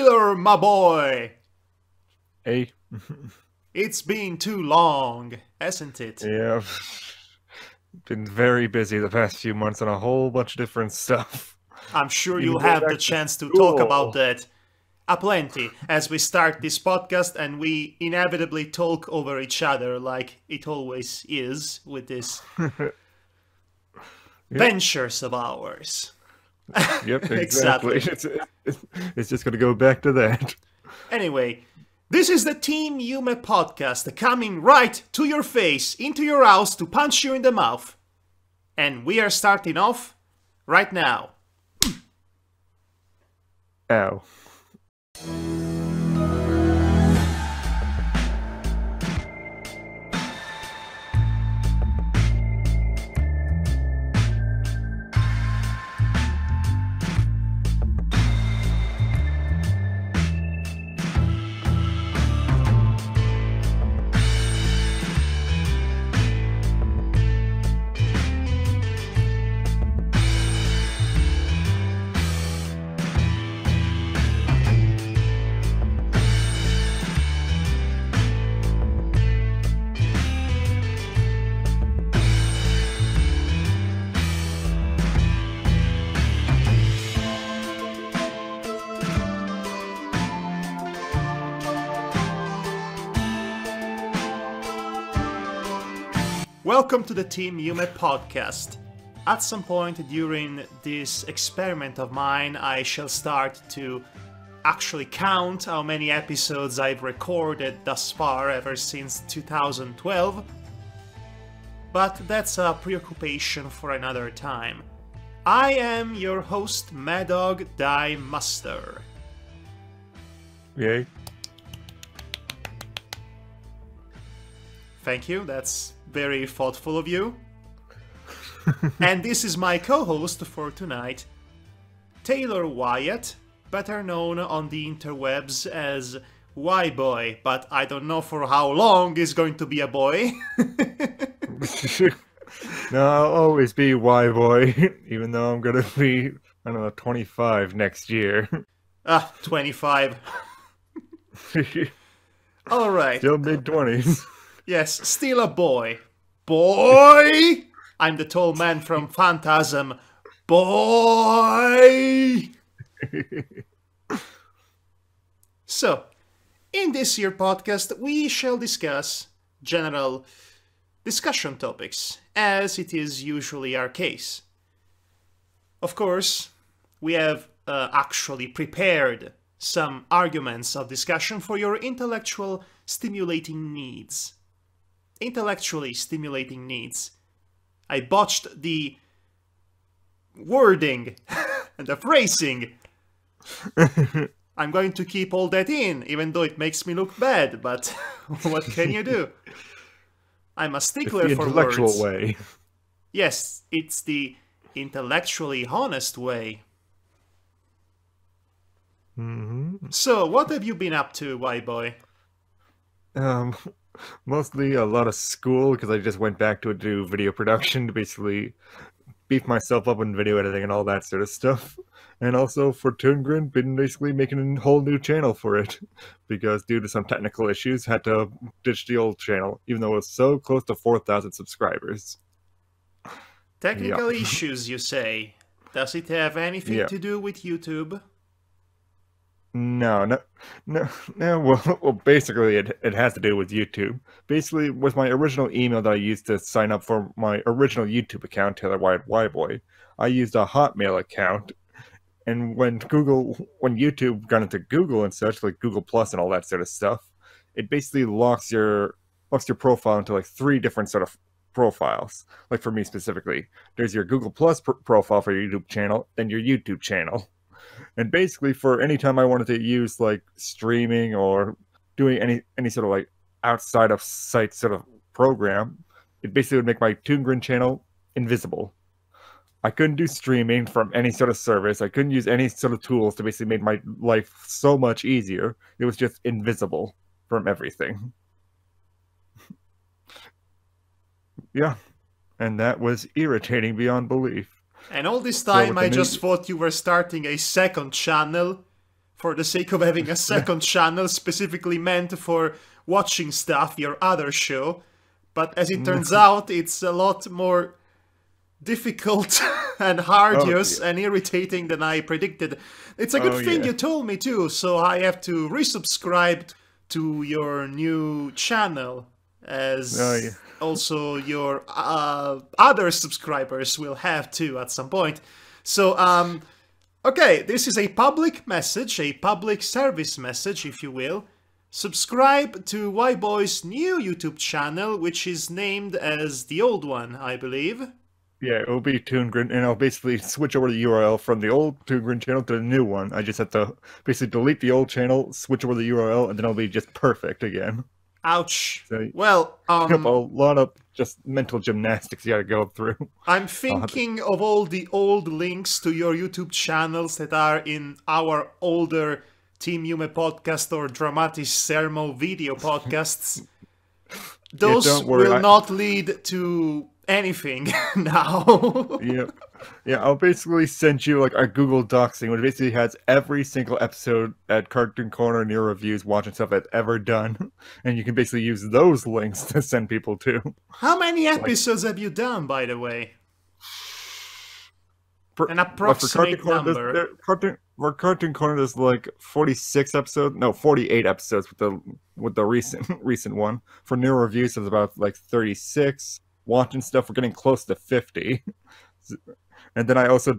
Taylor, my boy! Hey. It's been too long, hasn't it? Yeah. Been very busy the past few months on a whole bunch of different stuff. I'm sure Even you'll going have the back to chance to talk about school. that aplenty as we start this podcast and we inevitably talk over each other like it always is with this ventures of ours. Yep, Exactly. exactly. It's just gonna go back to that. Anyway, this is the Team Yume podcast coming right to your face, into your house to punch you in the mouth. And we are starting off right now. Ow. Welcome to the Team Yume podcast. At some point during this experiment of mine, I shall start to actually count how many episodes I've recorded thus far ever since 2012. But that's a preoccupation for another time. I am your host, Madhog Die Master. Yay. Thank you, that's very thoughtful of you. And this is my co-host for tonight, Taylor Wyatt, better known on the interwebs as WhyBoy, but I don't know for how long he's going to be a boy. No, I'll always be WhyBoy, even though I'm gonna be, I don't know, 25 next year. 25. Alright. Still mid-20s. Yes, still a boy. Boy! I'm the tall man from Phantasm. Boy! So, in this here podcast, we shall discuss general discussion topics, as it is usually our case. Of course, we have actually prepared some arguments of discussion for your intellectual stimulating needs. Intellectually stimulating needs. I botched the wording and the phrasing. I'm going to keep all that in, even though it makes me look bad, but what can you do? I'm a stickler It's the for intellectual words. way. Yes, it's the intellectually honest way. Mm-hmm. So, what have you been up to, WhyBoy? Mostly a lot of school, because I just went back to do video production to basically beef myself up in video editing and all that sort of stuff. And also for Toongren, been basically making a whole new channel for it, because due to some technical issues, had to ditch the old channel, even though it was so close to 4,000 subscribers. Technical issues, you say? Does it have anything Yeah. to do with YouTube? No. Well, basically, it has to do with YouTube. Basically, with my original email that I used to sign up for my original YouTube account, Taylor Wyatt WhyBoy, I used a Hotmail account. And when YouTube got into Google and such, like Google Plus and all that sort of stuff, it basically locks your profile into like 3 different sort of profiles. Like for me specifically, there's your Google Plus profile for your YouTube channel, then your YouTube channel. And basically, for any time I wanted to use like streaming or doing any sort of like outside of site sort of program, it basically would make my Toongren channel invisible. I couldn't do streaming from any sort of service. I couldn't use any sort of tools to basically make my life so much easier. It was just invisible from everything. Yeah, and that was irritating beyond belief. And all this time with the I just thought you were starting a second channel for the sake of having a second channel specifically meant for watching stuff, your other show. But as it turns out, it's a lot more difficult and arduous and irritating than I predicted. It's a good thing you told me too, so I have to resubscribe to your new channel, as also your other subscribers will have too at some point. So, okay, this is a public message, a public service message, if you will. Subscribe to WhyBoy's new YouTube channel, which is named as the old one, I believe. Yeah, it'll be Toongrin, and I'll basically switch over the URL from the old Toongrin channel to the new one. I just have to basically delete the old channel, switch over the URL, and then it'll be just perfect again. Ouch. So, well, a lot of just mental gymnastics you gotta go through. I'm thinking of all the old links to your YouTube channels that are in our older Team Yume podcast or Dramatis Sermo video podcasts. Those will not lead to anything now. Yeah, I'll basically send you like a Google Docs thing, which basically has every single episode at Cartoon Corner Near Reviews watching stuff I've ever done, and you can basically use those links to send people to. How many episodes have you done, by the way? An approximate number. For Cartoon Corner, there's like 48 episodes with the recent one. For Near Reviews, there's about like 36. Watching stuff, we're getting close to 50. And then I also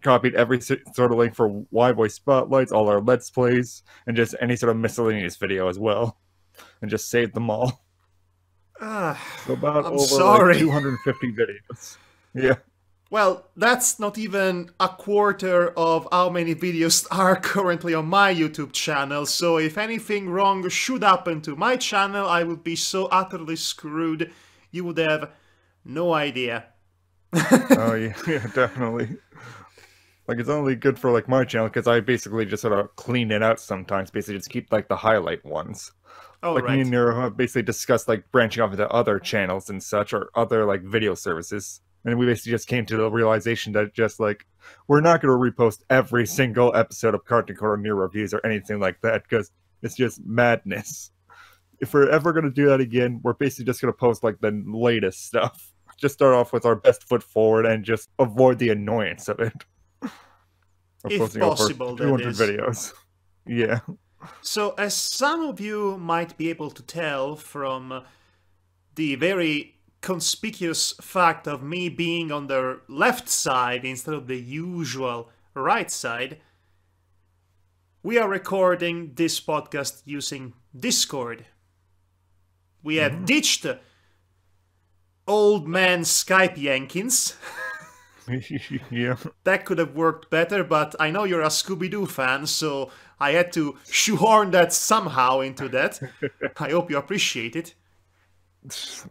copied every sort of link for WhyBoy Spotlights, all our Let's Plays, and just any sort of miscellaneous video as well. And just saved them all. So about I'm over sorry. Like 250 videos. Yeah. Well, that's not even a quarter of how many videos are currently on my YouTube channel, so if anything wrong should happen to my channel, I would be so utterly screwed, you would have no idea. Oh yeah, definitely. Like, it's only good for like my channel because I basically just sort of clean it out sometimes. Basically, just keep like the highlight ones. Oh, like right. me and Nero have basically discussed like branching off into other channels and such, or other like video services. And we basically just came to the realization that just like we're not going to repost every single episode of Cartoon Corner Near Reviews or anything like that because it's just madness. If we're ever going to do that again, we're basically just going to post like the latest stuff. Just start off with our best foot forward and just avoid the annoyance of it. If possible, 200 videos. Yeah. So, as some of you might be able to tell from the very conspicuous fact of me being on the left side instead of the usual right side, we are recording this podcast using Discord. We have ditched old man Skype Yankins. Yeah. That could have worked better, but I know you're a Scooby-Doo fan, so I had to shoehorn that somehow into that. I hope you appreciate it.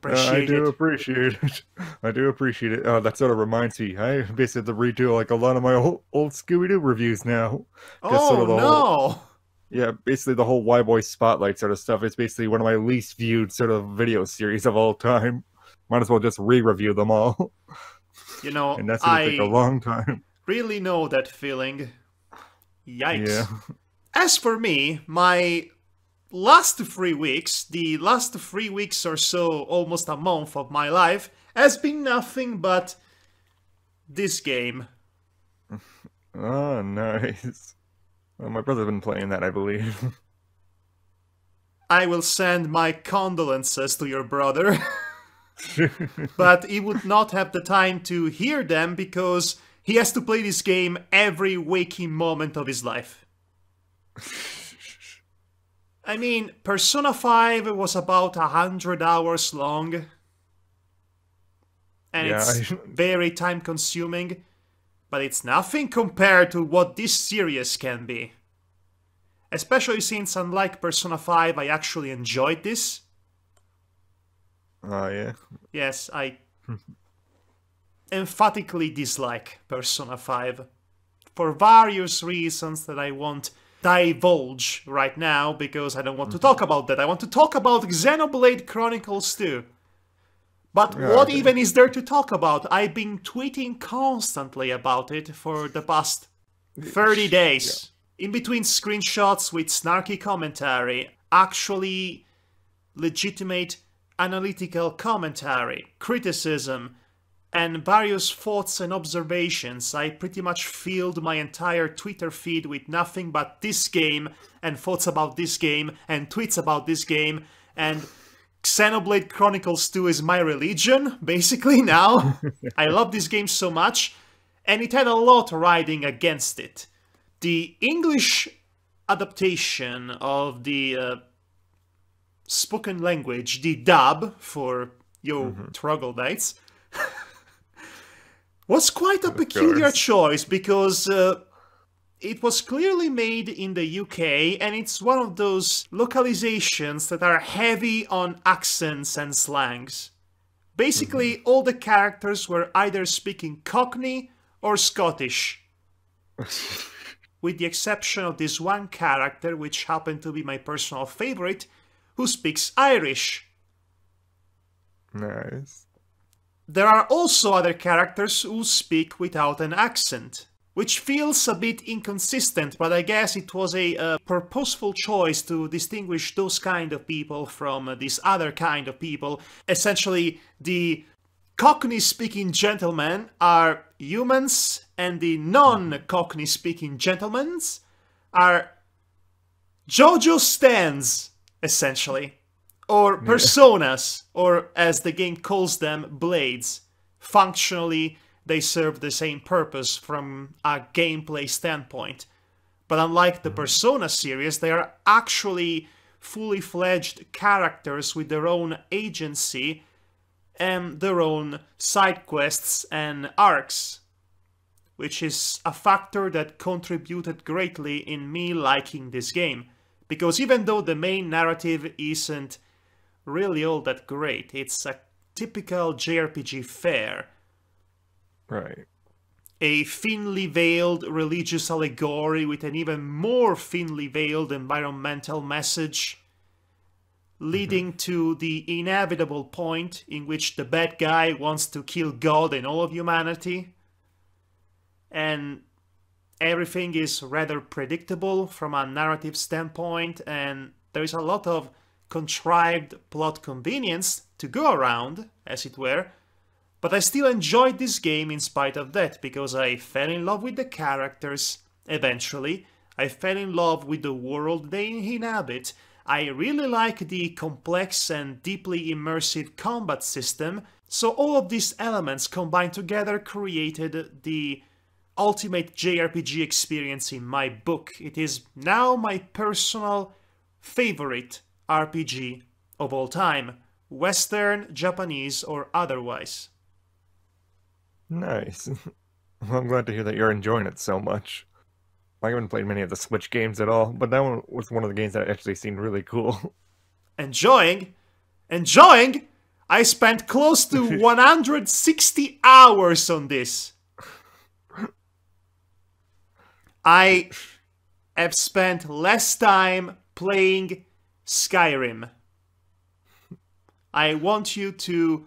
I do appreciate it. I do appreciate it. That sort of reminds me. I basically have to redo like a lot of my old Scooby-Doo reviews now. Oh, no! Basically the whole WhyBoy Spotlight sort of stuff is basically one of my least viewed sort of video series of all time. Might as well just re-review them all. You know, and that's gonna take a long time. Really know that feeling. Yikes. Yeah. As for me, my last 3 weeks, the last 3 weeks or so, almost a month of my life, has been nothing but this game. Oh, nice. Well, my brother's been playing that, I believe. I will send my condolences to your brother. But he would not have the time to hear them because he has to play this game every waking moment of his life. I mean, Persona 5 was about 100 hours long. And it's very time-consuming. But it's nothing compared to what this series can be. Especially since, unlike Persona 5, I actually enjoyed this. Oh, yeah? Yes, I emphatically dislike Persona 5. For various reasons that I won't divulge right now, because I don't want to talk about that. I want to talk about Xenoblade Chronicles too. But what even is there to talk about? I've been tweeting constantly about it for the past 30 days. in between screenshots with snarky commentary, actually legitimate analytical commentary, criticism, and various thoughts and observations, I pretty much filled my entire Twitter feed with nothing but this game, and thoughts about this game, and tweets about this game, and Xenoblade Chronicles 2 is my religion, basically, now. I love this game so much, and it had a lot riding against it. The English adaptation of the spoken language, the dub for you troglodytes, was quite a peculiar choice, because it was clearly made in the UK, and it's one of those localizations that are heavy on accents and slangs. Basically, all the characters were either speaking Cockney or Scottish. With the exception of this one character, which happened to be my personal favorite, who speaks Irish. Nice. There are also other characters who speak without an accent, which feels a bit inconsistent, but I guess it was a purposeful choice to distinguish those kind of people from this other kind of people. Essentially, the Cockney-speaking gentlemen are humans, and the non-Cockney-speaking gentlemen are JoJo stands, essentially. Or personas, or as the game calls them, blades. Functionally, they serve the same purpose from a gameplay standpoint. But unlike the Persona series, they are actually fully fledged characters with their own agency and their own side quests and arcs, which is a factor that contributed greatly in me liking this game. Because even though the main narrative isn't really all that great, it's a typical JRPG fare. Right. A thinly veiled religious allegory with an even more thinly veiled environmental message, leading to the inevitable point in which the bad guy wants to kill God and all of humanity. And everything is rather predictable from a narrative standpoint, and there is a lot of contrived plot convenience to go around, as it were. But I still enjoyed this game in spite of that, because I fell in love with the characters, eventually. I fell in love with the world they inhabit. I really like the complex and deeply immersive combat system, so all of these elements combined together created the ultimate JRPG experience in my book. It is now my personal favorite RPG of all time, Western, Japanese, or otherwise. Nice. Well, I'm glad to hear that you're enjoying it so much. I haven't played many of the Switch games at all, but that one was one of the games that actually seemed really cool. Enjoying? Enjoying? I spent close to 160 hours on this. I have spent less time playing Skyrim. I want you to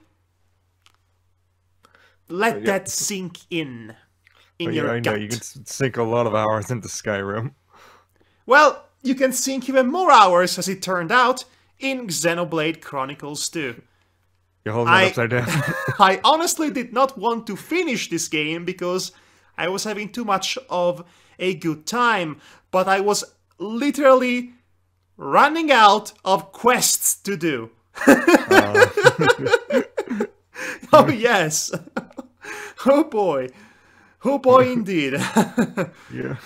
let that sink in your I gut. know, you can sink a lot of hours into Skyrim. Well, you can sink even more hours, as it turned out, in Xenoblade Chronicles 2. You're holding it upside down. I honestly did not want to finish this game because I was having too much of a good time, but I was literally running out of quests to do. Oh yes. Oh boy. Oh boy indeed. Yeah.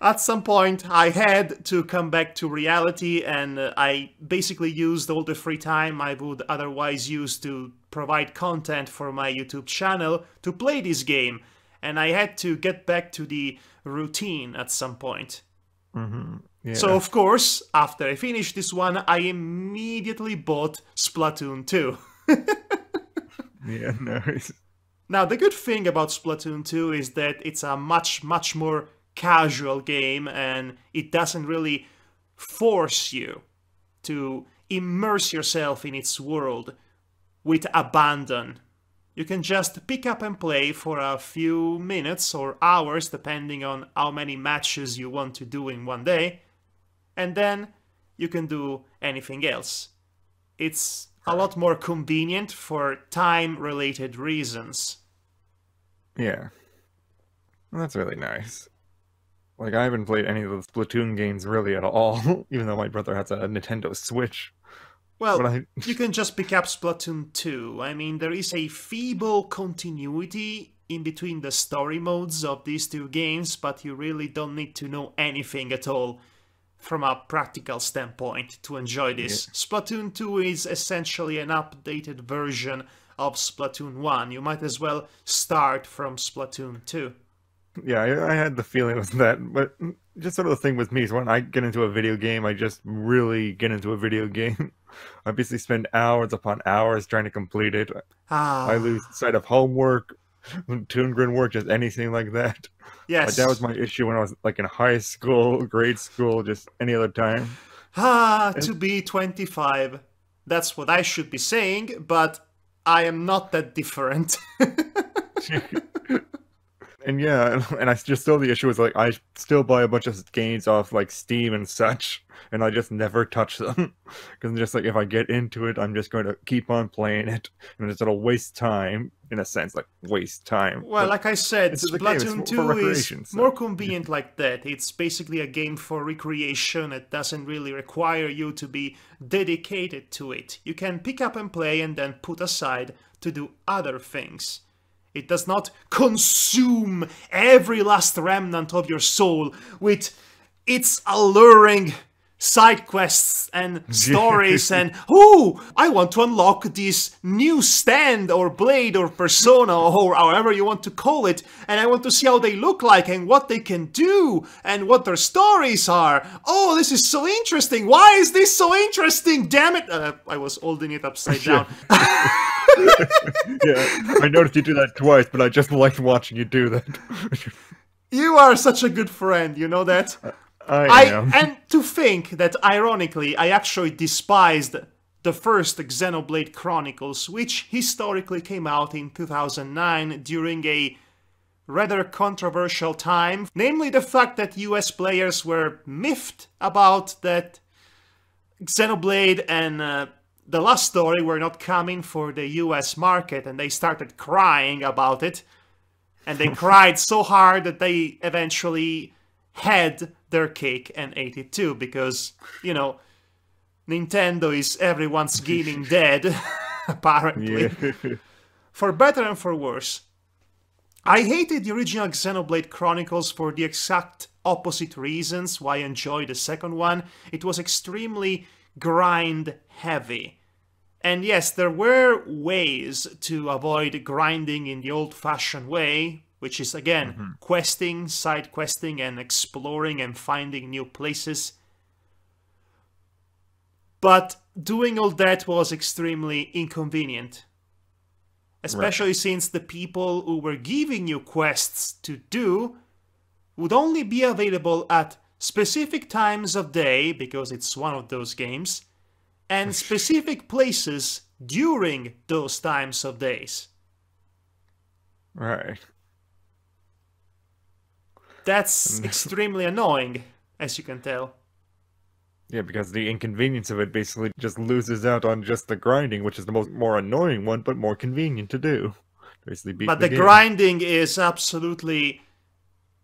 At some point I had to come back to reality, and I basically used all the free time I would otherwise use to provide content for my YouTube channel to play this game, and I had to get back to the routine at some point. Yeah. So of course, after I finished this one, I immediately bought Splatoon 2. Yeah, nice. Now, the good thing about Splatoon 2 is that it's a much more casual game, and it doesn't really force you to immerse yourself in its world with abandon. You can just pick up and play for a few minutes or hours, depending on how many matches you want to do in one day, and then you can do anything else. It's a lot more convenient for time-related reasons. Yeah. Well, that's really nice. Like, I haven't played any of the Splatoon games really at all, even though my brother has a Nintendo Switch. Well, you can just pick up Splatoon 2. I mean, there is a feeble continuity in between the story modes of these two games, but you really don't need to know anything at all from a practical standpoint to enjoy this. Yeah. Splatoon 2 is essentially an updated version of Splatoon 1. You might as well start from Splatoon 2. Yeah, I had the feeling of that, but just sort of the thing with me is when I get into a video game, I just really get into a video game. I basically spend hours upon hours trying to complete it. I lose sight of homework, Toon Grin work, just anything like that. Yes. Like, that was my issue when I was like in high school, grade school, just any other time. To be 25. That's what I should be saying, but I am not that different. And yeah, and I just still, the issue is like I still buy a bunch of games off like Steam and such, and I just never touch them because just like if I get into it, I'm just going to keep on playing it, and it'll waste time in a sense, like waste time. Well, but like I said, Splatoon 2 is more convenient like that. It's basically a game for recreation. It doesn't really require you to be dedicated to it. You can pick up and play and then put aside to do other things. It does not consume every last remnant of your soul with its alluring side quests and stories and, oh, I want to unlock this new stand or blade or persona or however you want to call it, and I want to see how they look like and what they can do and what their stories are. Oh, this is so interesting. Why is this so interesting? Damn it. I was holding it upside down. Yeah, I noticed you do that twice, but I just liked watching you do that. You are such a good friend, you know that? I am. And to think that, ironically, I actually despised the first Xenoblade Chronicles, which historically came out in 2009 during a rather controversial time, namely the fact that US players were miffed about that Xenoblade and the last story were not coming for the US market, and they started crying about it. And they cried so hard that they eventually had their cake and ate it too, because, you know, Nintendo is everyone's gaming dead, apparently. Yeah. For better and for worse. I hated the original Xenoblade Chronicles for the exact opposite reasons why I enjoyed the second one. It was extremely grind heavy. And yes, there were ways to avoid grinding in the old-fashioned way, which is, again, questing, side questing, and exploring and finding new places. But doing all that was extremely inconvenient. Especially since the people who were giving you quests to do would only be available at specific times of day, because it's one of those games, and specific places during those times of days. Right. That's extremely annoying, as you can tell. Yeah, because the inconvenience of it basically just loses out on just the grinding, which is the more annoying one, but more convenient to do. Basically beat but the game. Grinding is absolutely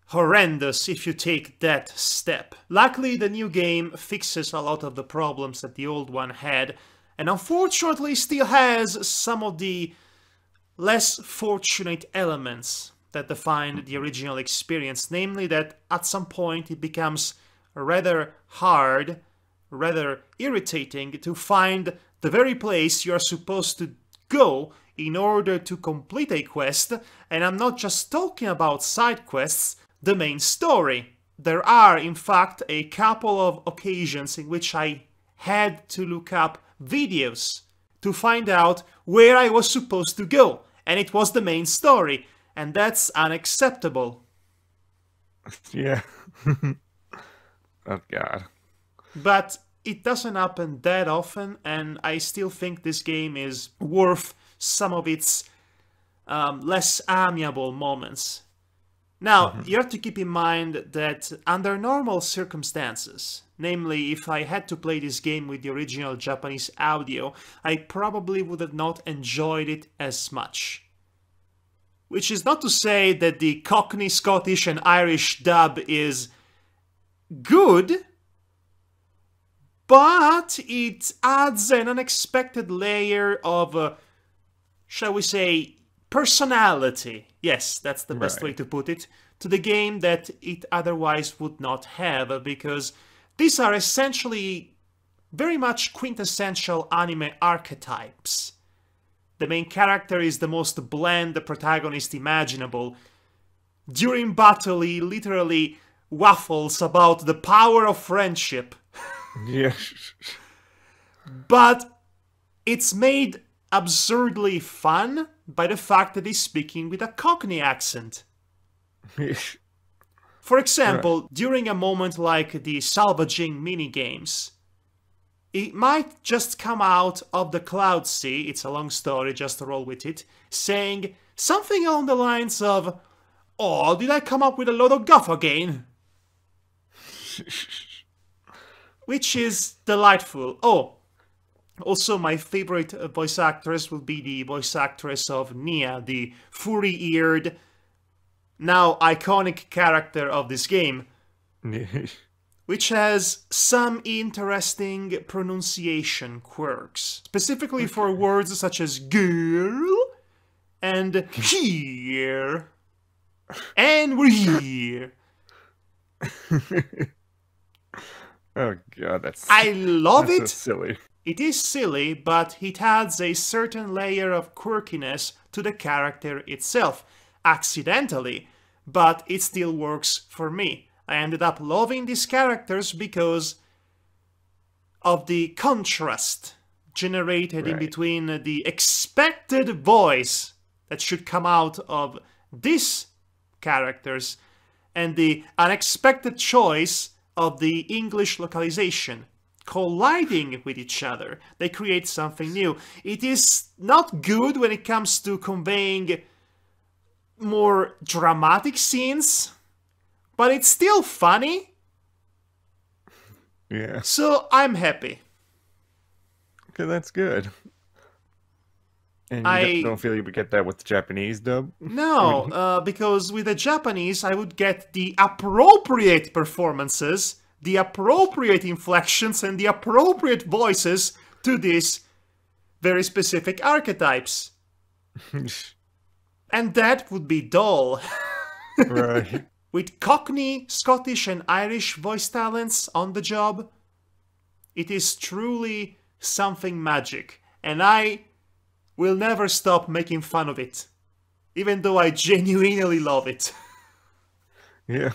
horrendous if you take that step. Luckily, the new game fixes a lot of the problems that the old one had, and unfortunately still has some of the less fortunate elements that define the original experience, namely that at some point it becomes rather hard, rather irritating to find the very place you are supposed to go in order to complete a quest, and I'm not just talking about side quests, the main story. There are, in fact, a couple of occasions in which I had to look up videos to find out where I was supposed to go, and it was the main story, and that's unacceptable. Yeah. Oh, God. But it doesn't happen that often, and I still think this game is worth some of its less amiable moments. Now, you have to keep in mind that under normal circumstances, namely if I had to play this game with the original Japanese audio, I probably would have not enjoyed it as much. Which is not to say that the Cockney, Scottish and Irish dub is good, but it adds an unexpected layer of, shall we say, personality. Yes, that's the best way to put it, to the game that it otherwise would not have, because these are essentially very much quintessential anime archetypes. The main character is the most bland protagonist imaginable. During battle, he literally waffles about the power of friendship. Yeah. But it's made absurdly fun by the fact that he's speaking with a Cockney accent. For example, during a moment like the salvaging minigames, it might just come out of the cloud sea, it's a long story, just roll with it, saying something along the lines of, "Oh, did I come up with a load of guff again?" Which is delightful. Oh, also my favorite voice actress will be the voice actress of Nia, the furry-eared, now iconic character of this game, which has some interesting pronunciation quirks, specifically for words such as girl and here, and we're here. Oh god, that's I love it. so silly. It is silly, but it adds a certain layer of quirkiness to the character itself, accidentally, but it still works for me. I ended up loving these characters because of the contrast generated in between the expected voice that should come out of these characters and the unexpected choice of the English localization. Colliding with each other, they create something new. It is not good when it comes to conveying more dramatic scenes, but it's still funny. Yeah. So I'm happy. Okay, that's good. And you I don't feel you would get that with the Japanese dub? No, because with the Japanese I would get the appropriate performances, the appropriate inflections, and the appropriate voices to these very specific archetypes. And that would be dull. Right. With Cockney, Scottish and Irish voice talents on the job, it is truly something magic, and I will never stop making fun of it, even though I genuinely love it. Yeah.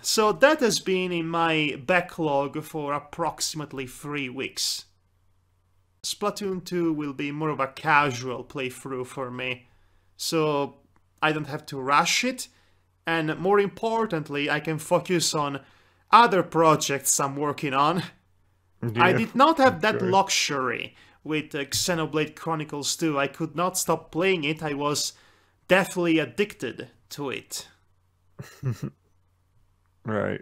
So that has been in my backlog for approximately 3 weeks. Splatoon 2 will be more of a casual playthrough for me, so I don't have to rush it, and more importantly, I can focus on other projects I'm working on. Yeah, I did not have that sure. luxury with Xenoblade Chronicles 2. I could not stop playing it. I was deathly addicted to it. Right.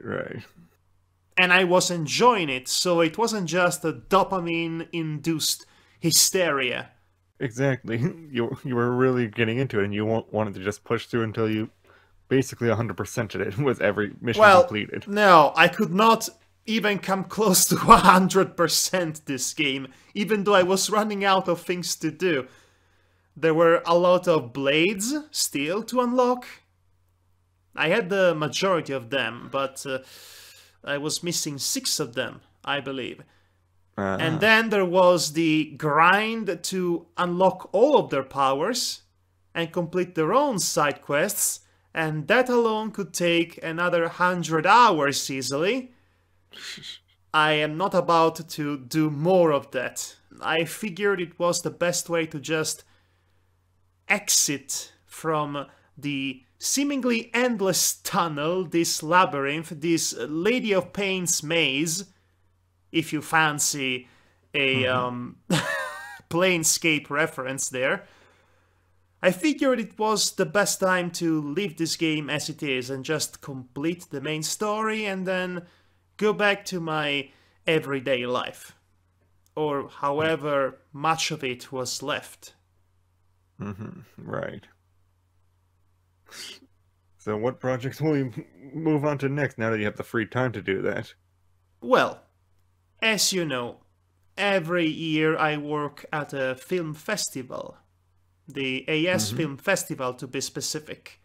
And I was enjoying it, so it wasn't just a dopamine-induced hysteria. Exactly. You were really getting into it, and you wanted to just push through until you basically 100%ed it with every mission completed. No, I could not even come close to 100% this game, even though I was running out of things to do. There were a lot of blades still to unlock. I had the majority of them, but I was missing 6 of them, I believe. And then there was the grind to unlock all of their powers and complete their own side quests, and that alone could take another 100 hours easily. I am not about to do more of that. I figured it was the best way to just exit from the seemingly endless tunnel, this labyrinth, this Lady of Pain's maze, if you fancy a Planescape reference there. I figured it was the best time to leave this game as it is and just complete the main story and then go back to my everyday life. Or however much of it was left. Right. So what projects will you move on to next now that you have the free time to do that? Well, as you know, every year I work at a film festival. The AS Film Festival, to be specific.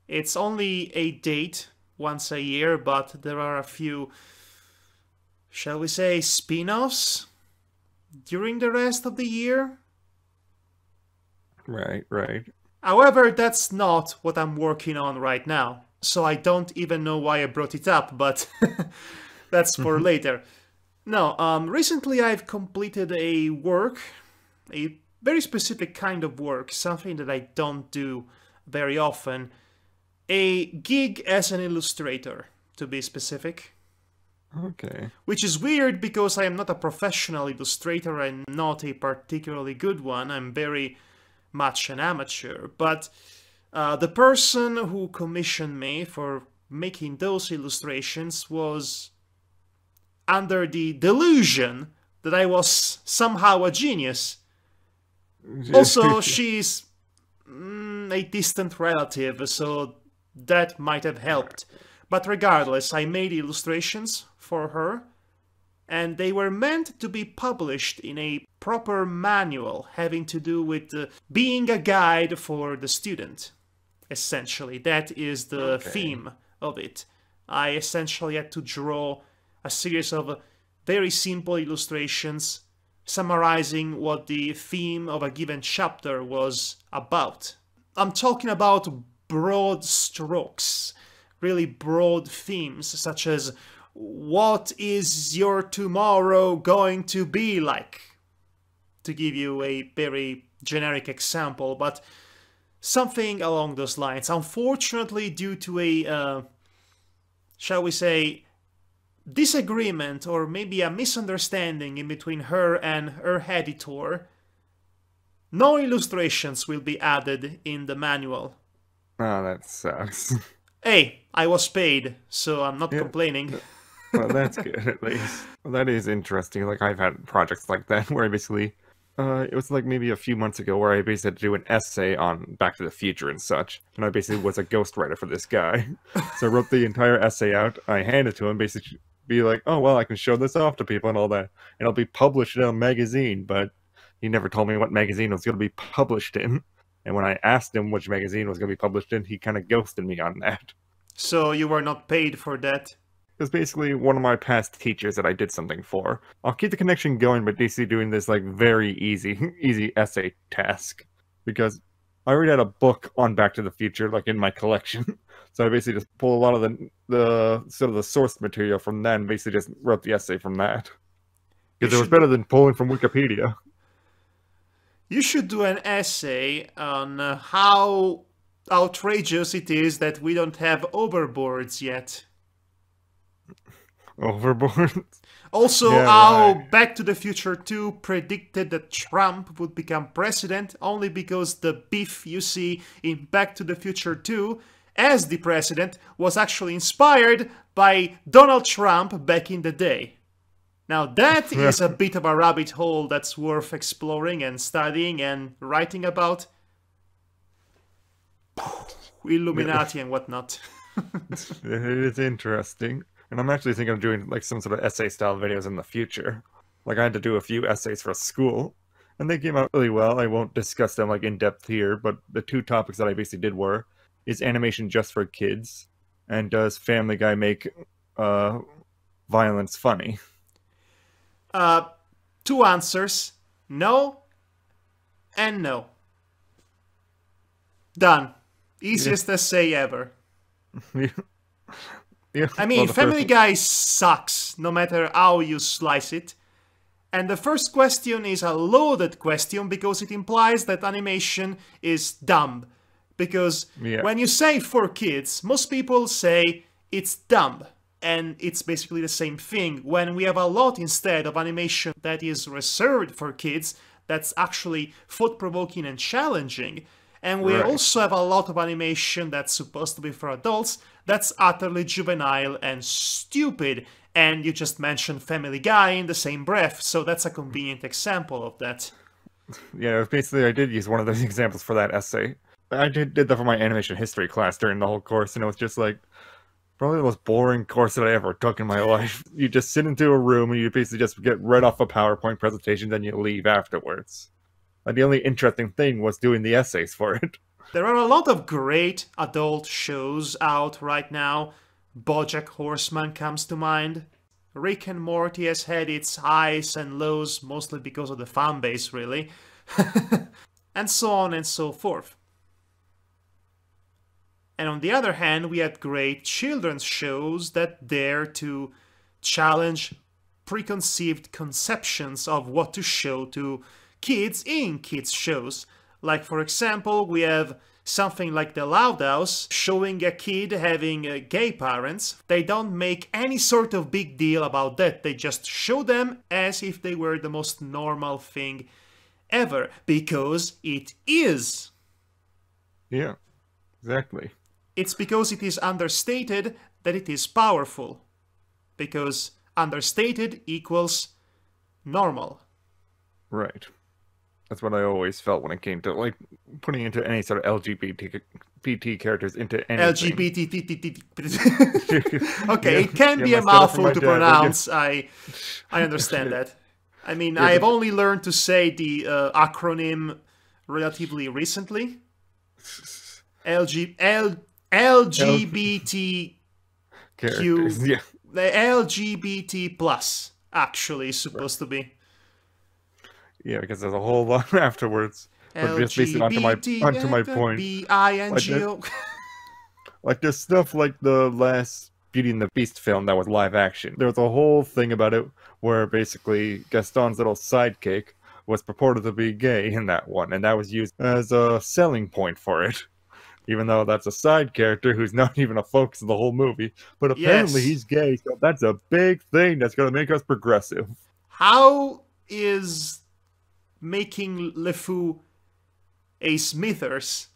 It's only a date once a year, but there are a few, shall we say, spin-offs during the rest of the year. Right, right. However, that's not what I'm working on right now, so I don't even know why I brought it up, but that's for later. No, recently I've completed a very specific kind of work, something that I don't do very often. A gig as an illustrator, to be specific. Okay. Which is weird because I am not a professional illustrator and not a particularly good one. I'm very much an amateur. But the person who commissioned me for making those illustrations was under the delusion that I was somehow a genius. Also, she's a distant relative, so that might have helped. But regardless, I made illustrations for her, and they were meant to be published in a proper manual having to do with being a guide for the student. Essentially, that is the theme of it. I essentially had to draw a series of very simple illustrations summarizing what the theme of a given chapter was about. I'm talking about broad strokes, really broad themes, such as what is your tomorrow going to be like? To give you a very generic example, but something along those lines. Unfortunately, due to a, shall we say, disagreement or maybe a misunderstanding in between her and her editor, no illustrations will be added in the manual. Oh, that sucks. Hey, I was paid, so I'm not complaining. Well, that's good, at least. Well, that is interesting. Like, I've had projects like that where I basically... it was like maybe a few months ago where I basically had to do an essay on Back to the Future and such. And I basically was a ghostwriter for this guy. So I wrote the entire essay out. I handed it to him, basically be like, oh, well, I can show this off to people and all that. And it'll be published in a magazine. But he never told me what magazine it was going to be published in. And when I asked him which magazine was going to be published in, he kind of ghosted me on that. So you were not paid for that? It was basically one of my past teachers that I did something for. I'll keep the connection going by basically doing this like very easy essay task. Because I already had a book on Back to the Future like in my collection. So I basically just pulled a lot of the sort of the source material from that and basically just wrote the essay from that. Because it was better than pulling from Wikipedia. You should do an essay on how outrageous it is that we don't have overboards yet. Overboard? Also, Yeah, how right. Back to the Future 2 predicted that Trump would become president only because the beef you see in Back to the Future 2 as the president was actually inspired by Donald Trump back in the day. Now that is a bit of a rabbit hole that's worth exploring and studying and writing about. Illuminati and whatnot. It is interesting. And I'm actually thinking of doing like some sort of essay-style videos in the future. Like I had to do a few essays for school, and they came out really well. I won't discuss them like in depth here, but the two topics that I basically did were, is animation just for kids, and does Family Guy make violence funny? Two answers. No and no. Done. Easiest essay ever. Yeah. I mean, Family Guy sucks, no matter how you slice it. And the first question is a loaded question because it implies that animation is dumb. Because when you say for kids, most people say it's dumb. And it's basically the same thing. When we have a lot instead of animation that is reserved for kids, that's actually thought-provoking and challenging. And we Right. also have a lot of animation that's supposed to be for adults that's utterly juvenile and stupid. And you just mentioned Family Guy in the same breath, so that's a convenient example of that. Yeah, basically I did use one of those examples for that essay. I did that for my animation history class during the whole course, and it was just like, probably the most boring course that I ever took in my life. You just sit into a room and you basically just get read off a PowerPoint presentation, then you leave afterwards. And the only interesting thing was doing the essays for it. There are a lot of great adult shows out right now. BoJack Horseman comes to mind. Rick and Morty has had its highs and lows, mostly because of the fan base, really. And so on and so forth. And on the other hand, we had great children's shows that dare to challenge preconceived conceptions of what to show to kids in kids' shows. Like, for example, we have something like The Loud House showing a kid having gay parents. They don't make any sort of big deal about that. They just show them as if they were the most normal thing ever. Because it is. Yeah, exactly. It's because it is understated that it is powerful. Because understated equals normal. Right. That's what I always felt when it came to, like, putting into any sort of LGBT characters into anything. LGBT. Okay, it can be Yeah, a my stuff from mouthful my to dad, pronounce. I understand that. I mean, Yeah, I've but- only learned to say the acronym relatively recently. LGBTQ. Characters, yeah. The LGBT plus actually is supposed to be. Yeah, because there's a whole lot afterwards. But just basically onto my point. B-I-N-G-O. Like, there's stuff like the last Beauty and the Beast film that was live action. There was a whole thing about it where basically Gaston's little sidekick was purported to be gay in that one, and that was used as a selling point for it. Even though that's a side character who's not even a focus of the whole movie. But apparently Yes. he's gay, so that's a big thing that's going to make us progressive. How is making LeFou a Smithers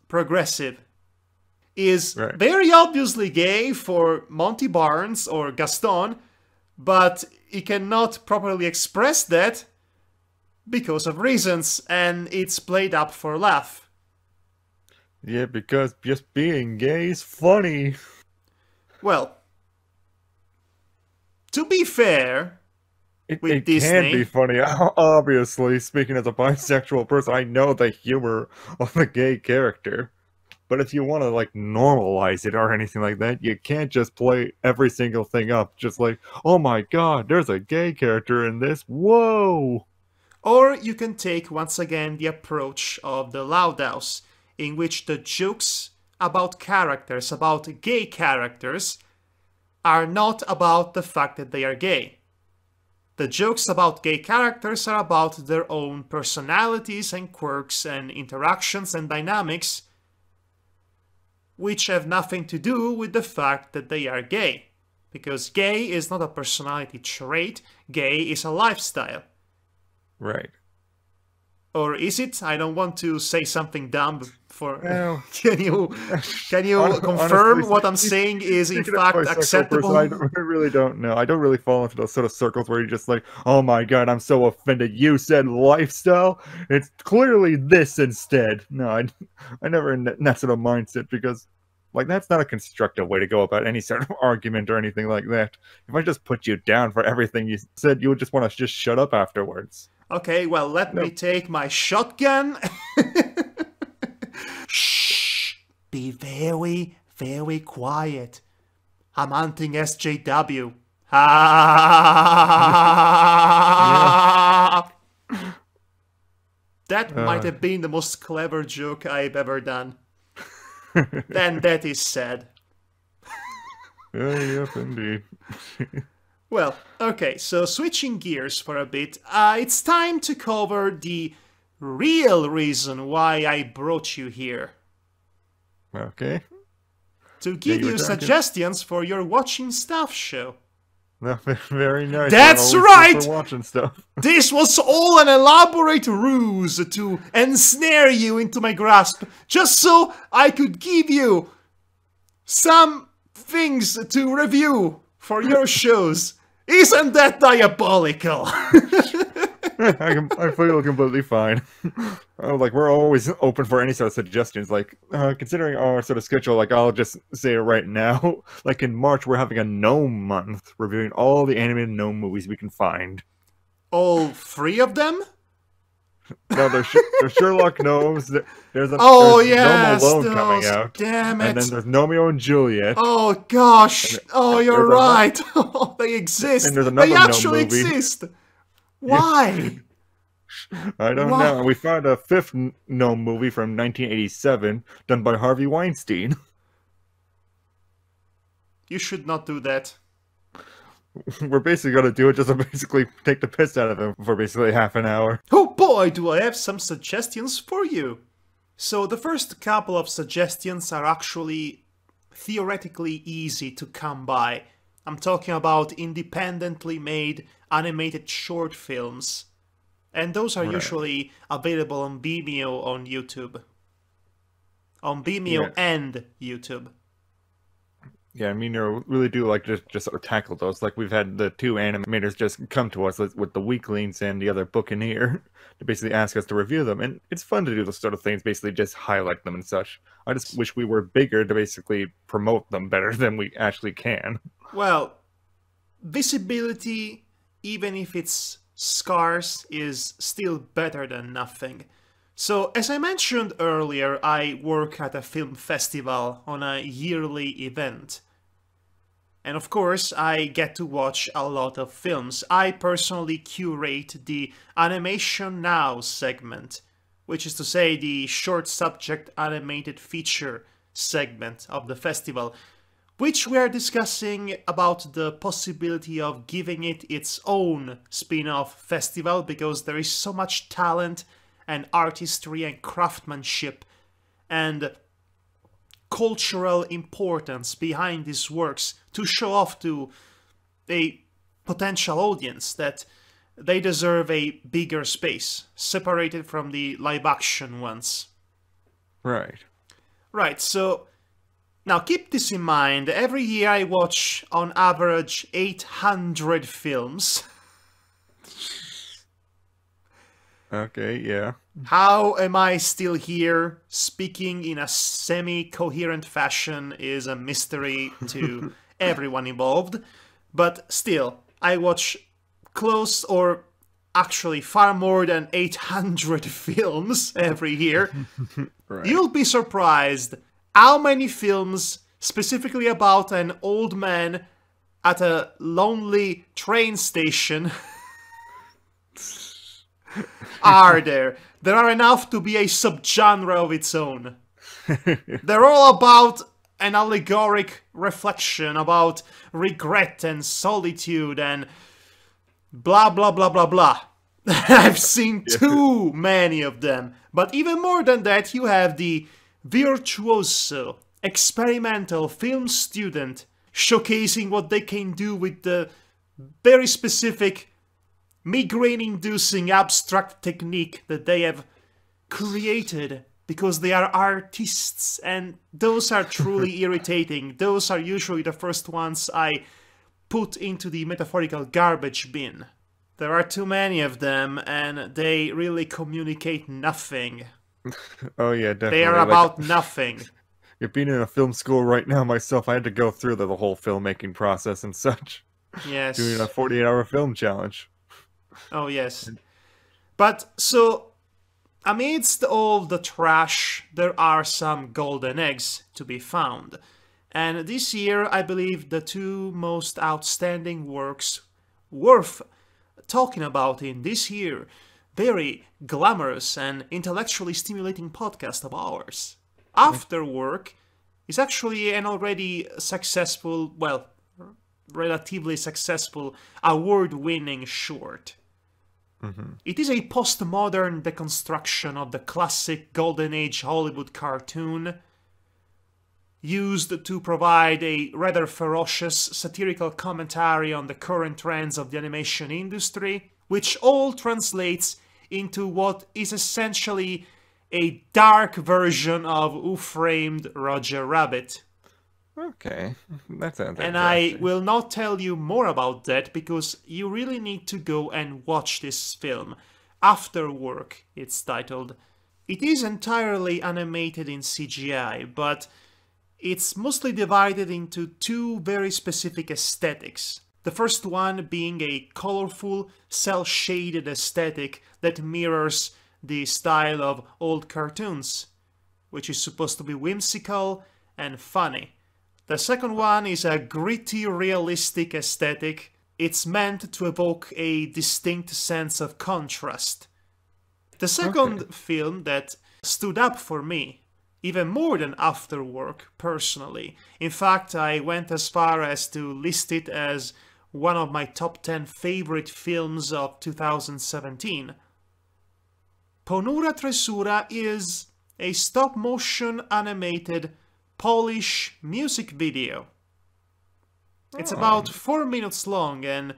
progressive? Is Right. very obviously gay for Monty Barnes or Gaston, but he cannot properly express that because of reasons, and it's played up for laugh. Yeah, because just being gay is funny. Well, to be fair, It with can Disney. be funny. Obviously, speaking as a bisexual person, I know the humor of the gay character. But if you want to, like, normalize it or anything like that, you can't just play every single thing up. Just like, oh my god, there's a gay character in this. Whoa! Or you can take once again the approach of the Loud House, in which the jokes about characters, about gay characters, are not about the fact that they are gay. The jokes about gay characters are about their own personalities and quirks and interactions and dynamics, which have nothing to do with the fact that they are gay. Because gay is not a personality trait, gay is a lifestyle. Right. Or is it? I don't want to say something dumb for... Well, Can you confirm honestly, what I'm saying is in speaking of fact bisexual acceptable? person, I really don't know. I don't really fall into those sort of circles where you're just like, oh my god, I'm so offended. You said lifestyle? It's clearly this instead. No, I never in that sort of mindset because, like, that's not a constructive way to go about any sort of argument or anything like that. If I just put you down for everything you said, you would just want to just shut up afterwards. Okay, well, let me take my shotgun. Shh! Be very, very quiet. I'm hunting SJW. That might have been the most clever joke I've ever done. And that is sad. Yep, indeed. Well, okay, so switching gears for a bit, it's time to cover the real reason why I brought you here. Okay. To give you were you talking- suggestions for your watching stuff show. No, very nice. That's We're always right! good for watching stuff. This was all an elaborate ruse to ensnare you into my grasp, just so I could give you some things to review for your shows. Isn't that diabolical? I feel completely fine. Like, we're always open for any sort of suggestions. Like, considering our sort of schedule, like, I'll just say it right now. Like, in March, we're having a gnome month, reviewing all the animated gnome movies we can find. All 3 of them? No, there's Sherlock Gnomes. There's Yes, Gnome Alone coming out. Damn it. And then there's Romeo and Juliet. Oh gosh. You're there's right. They exist. And there's another They gnome actually movie. exist. Why? I don't know. And we found a 5th gnome movie from 1987 done by Harvey Weinstein. You should not do that. We're basically going to do it just to basically take the piss out of him for basically half an hour. Oh boy, do I have some suggestions for you. So the first couple of suggestions are actually theoretically easy to come by. I'm talking about independently made animated short films. And those are usually available on Vimeo on YouTube. On Vimeo and YouTube. Yeah, I mean, I really do like just sort of tackle those. Like, we've had the 2 animators just come to us with the Weaklings and the other Buccaneer to basically ask us to review them. And it's fun to do those sort of things, basically just highlight them and such. I just wish we were bigger to basically promote them better than we actually can. Well, visibility, even if it's scarce, is still better than nothing. So, as I mentioned earlier, I work at a film festival on a yearly event. And of course, I get to watch a lot of films. I personally curate the Animation Now segment, which is to say the short subject animated feature segment of the festival, which we are discussing about the possibility of giving it its own spin-off festival, because there is so much talent and artistry and craftsmanship and cultural importance behind these works to show off to a potential audience that they deserve a bigger space, separated from the live-action ones. Right. Right, so now keep this in mind. Every year I watch on average 800 films. Okay, yeah. How am I still here speaking in a semi-coherent fashion is a mystery to everyone involved. But still, I watch close, or actually far more than 800 films every year. Right. You'll be surprised how many films specifically about an old man at a lonely train station are there. There are enough to be a subgenre of its own. They're all about an allegoric reflection about regret and solitude and blah blah blah blah blah. I've seen too many of them. But even more than that, you have the virtuoso, experimental film student showcasing what they can do with the very specific migraine-inducing abstract technique that they have created because they are artists, and those are truly irritating. Those are usually the first ones I put into the metaphorical garbage bin. There are too many of them, and they really communicate nothing. Oh yeah, definitely. They are about nothing. You're being in a film school right now myself. I had to go through the whole filmmaking process and such. Yes. Doing a 48-hour film challenge. Oh, yes. But, so, amidst all the trash, there are some golden eggs to be found. And this year, I believe the 2 most outstanding works worth talking about in this year very glamorous and intellectually stimulating podcast of ours. Afterwork is actually an already successful, well, relatively successful, award-winning short. It is a postmodern deconstruction of the classic Golden Age Hollywood cartoon, used to provide a rather ferocious satirical commentary on the current trends of the animation industry, which all translates into what is essentially a dark version of Who Framed Roger Rabbit. Okay, that sounds And I interesting. will not tell you more about that because you really need to go and watch this film. Afterwork, it's titled. It is entirely animated in CGI, but it's mostly divided into two very specific aesthetics. The first one being a colorful, cel-shaded aesthetic that mirrors the style of old cartoons, which is supposed to be whimsical and funny. The second one is a gritty, realistic aesthetic. It's meant to evoke a distinct sense of contrast. The second film that stood up for me, even more than Afterwork, personally. In fact, I went as far as to list it as one of my top 10 favorite films of 2017. Ponura Tresura is a stop-motion animated Polish music video. It's about 4 minutes long, and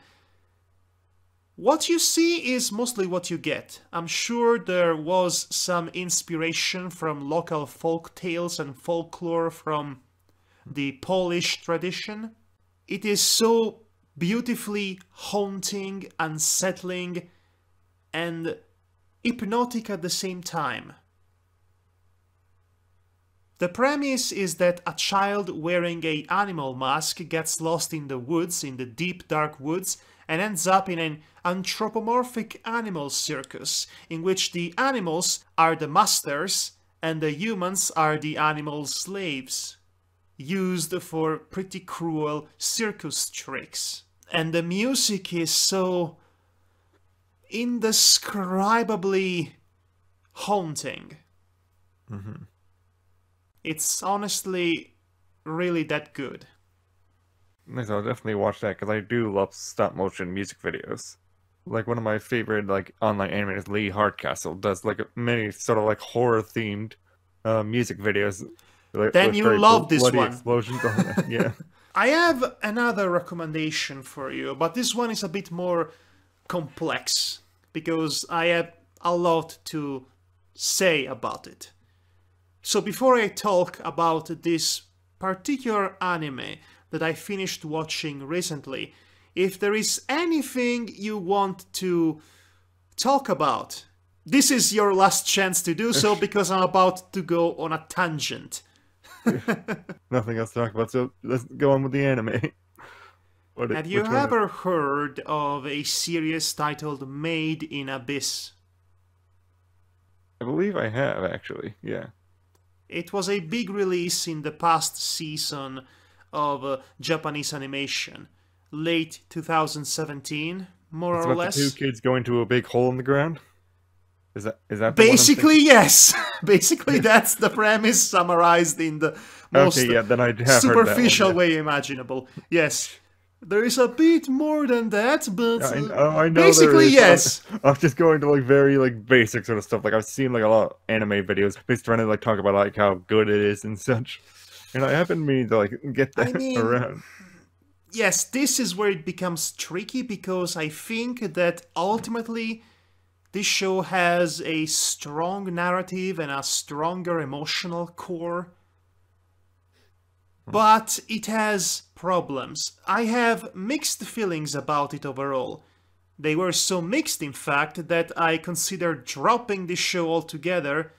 what you see is mostly what you get. I'm sure there was some inspiration from local folk tales and folklore from the Polish tradition. It is so beautifully haunting, unsettling, and hypnotic at the same time. The premise is that a child wearing an animal mask gets lost in the woods, in the deep dark woods, and ends up in an anthropomorphic animal circus, in which the animals are the masters and the humans are the animal slaves, used for pretty cruel circus tricks. And the music is so indescribably haunting. Mm-hmm. It's honestly really that good. Nice, I'll definitely watch that because I do love stop motion music videos. Like one of my favorite online animators, Lee Hardcastle, does many sort of horror themed music videos. Then you love this bloody one. Explosions on it. Yeah. I have another recommendation for you, but this one is a bit more complex because I have a lot to say about it. So before I talk about this particular anime that I finished watching recently, if there is anything you want to talk about, this is your last chance to do so because I'm about to go on a tangent. Nothing else to talk about, so let's go on with the anime. Have you ever heard of a series titled Made in Abyss? I believe I have, actually, yeah. It was a big release in the past season of Japanese animation, late 2017, more It's or about less. the two kids going to a big hole in the ground? Is that the one I'm Basically, yes. Basically, that's the premise summarized in the most then I have superficial heard that one, way imaginable. Yes. There is a bit more than that, but I know basically, there is. yes. I'm just going to very basic sort of stuff. I've seen a lot of anime videos, just trying to talk about how good it is and such. And I haven't meaning to get that around. Yes, this is where it becomes tricky because I think that ultimately this show has a strong narrative and a stronger emotional core. But it has problems. I have mixed feelings about it overall. They were so mixed, in fact, that I considered dropping this show altogether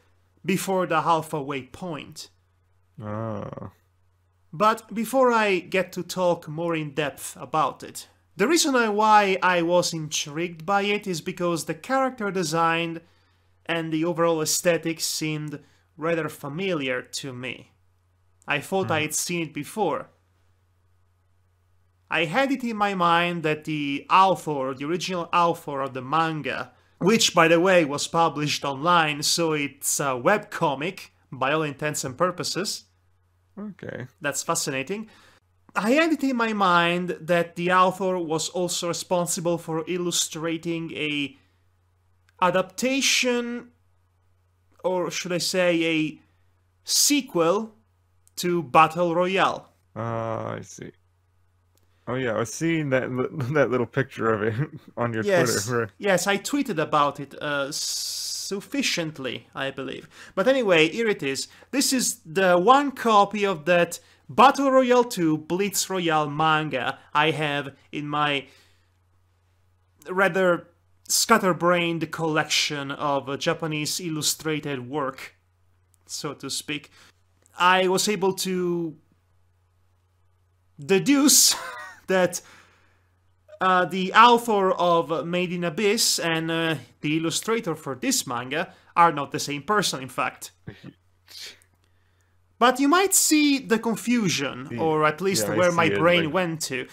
before the halfway point. Oh. But before I get to talk more in depth about it, the reason why I was intrigued by it is because the character design and the overall aesthetic seemed rather familiar to me. I thought I had seen it before. I had it in my mind that the original author of the manga, which by the way was published online, so it's a webcomic by all intents and purposes. Okay. That's fascinating. I had it in my mind that the author was also responsible for illustrating a adaptation, or should I say a sequel, to Battle Royale. I see. Oh yeah, I was seeing that little picture of it on your Yes, Twitter. yes, I tweeted about it sufficiently, I believe. But anyway, here it is. This is the one copy of that Battle Royale 2 Blitz Royale manga I have in my rather scatterbrained collection of Japanese illustrated work, so to speak. I was able to deduce that the author of Made in Abyss and the illustrator for this manga are not the same person, in fact. But you might see the confusion, or at least I where see my it, brain like, went to,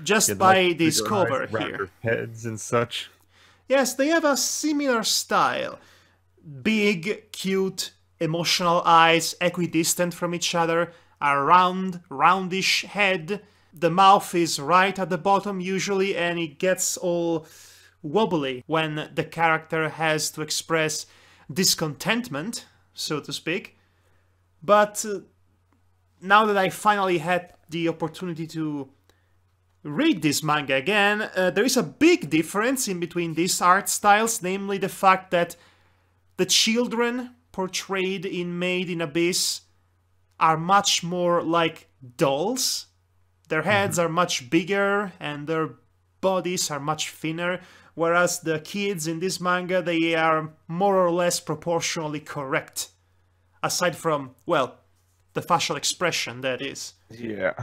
just had by much this bigger cover eyes, rounder here. heads and such. Yes, they have a similar style. Big, cute, emotional eyes, equidistant from each other, a roundish head. The mouth is right at the bottom usually, and it gets all wobbly when the character has to express discontentment, so to speak. But now that I finally had the opportunity to read this manga again, there is a big difference in between these art styles, namely the fact that the children portrayed in Made in Abyss are much more like dolls. Their heads are much bigger and their bodies are much thinner, whereas the kids in this manga, they are more or less proportionally correct. Aside from, well, the facial expression, that is. Yeah.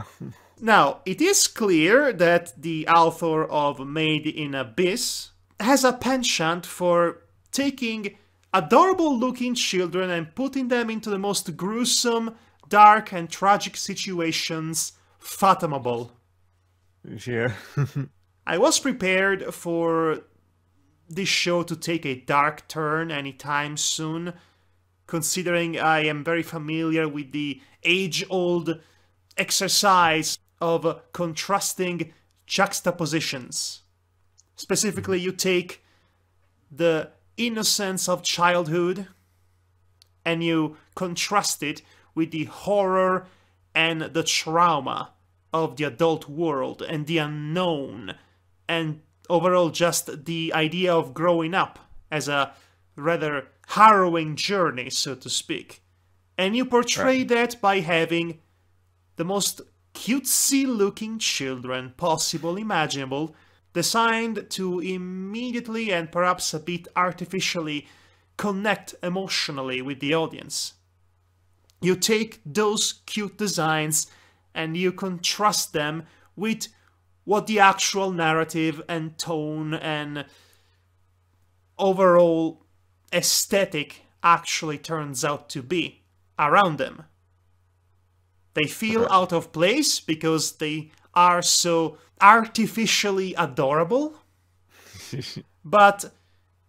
Now, it is clear that the author of Made in Abyss has a penchant for taking adorable-looking children and putting them into the most gruesome, dark, and tragic situations fathomable. Yeah. I was prepared for this show to take a dark turn anytime soon, considering I am very familiar with the age-old exercise of contrasting juxtapositions. Specifically, you take the innocence of childhood and you contrast it with the horror and the trauma of the adult world and the unknown, and overall just the idea of growing up as a rather harrowing journey, so to speak. And you portray that by having the most cutesy looking children possible, imaginable, designed to immediately and perhaps a bit artificially connect emotionally with the audience. You take those cute designs and you contrast them with what the actual narrative and tone and overall aesthetic actually turns out to be around them. They feel out of place because they are so artificially adorable, but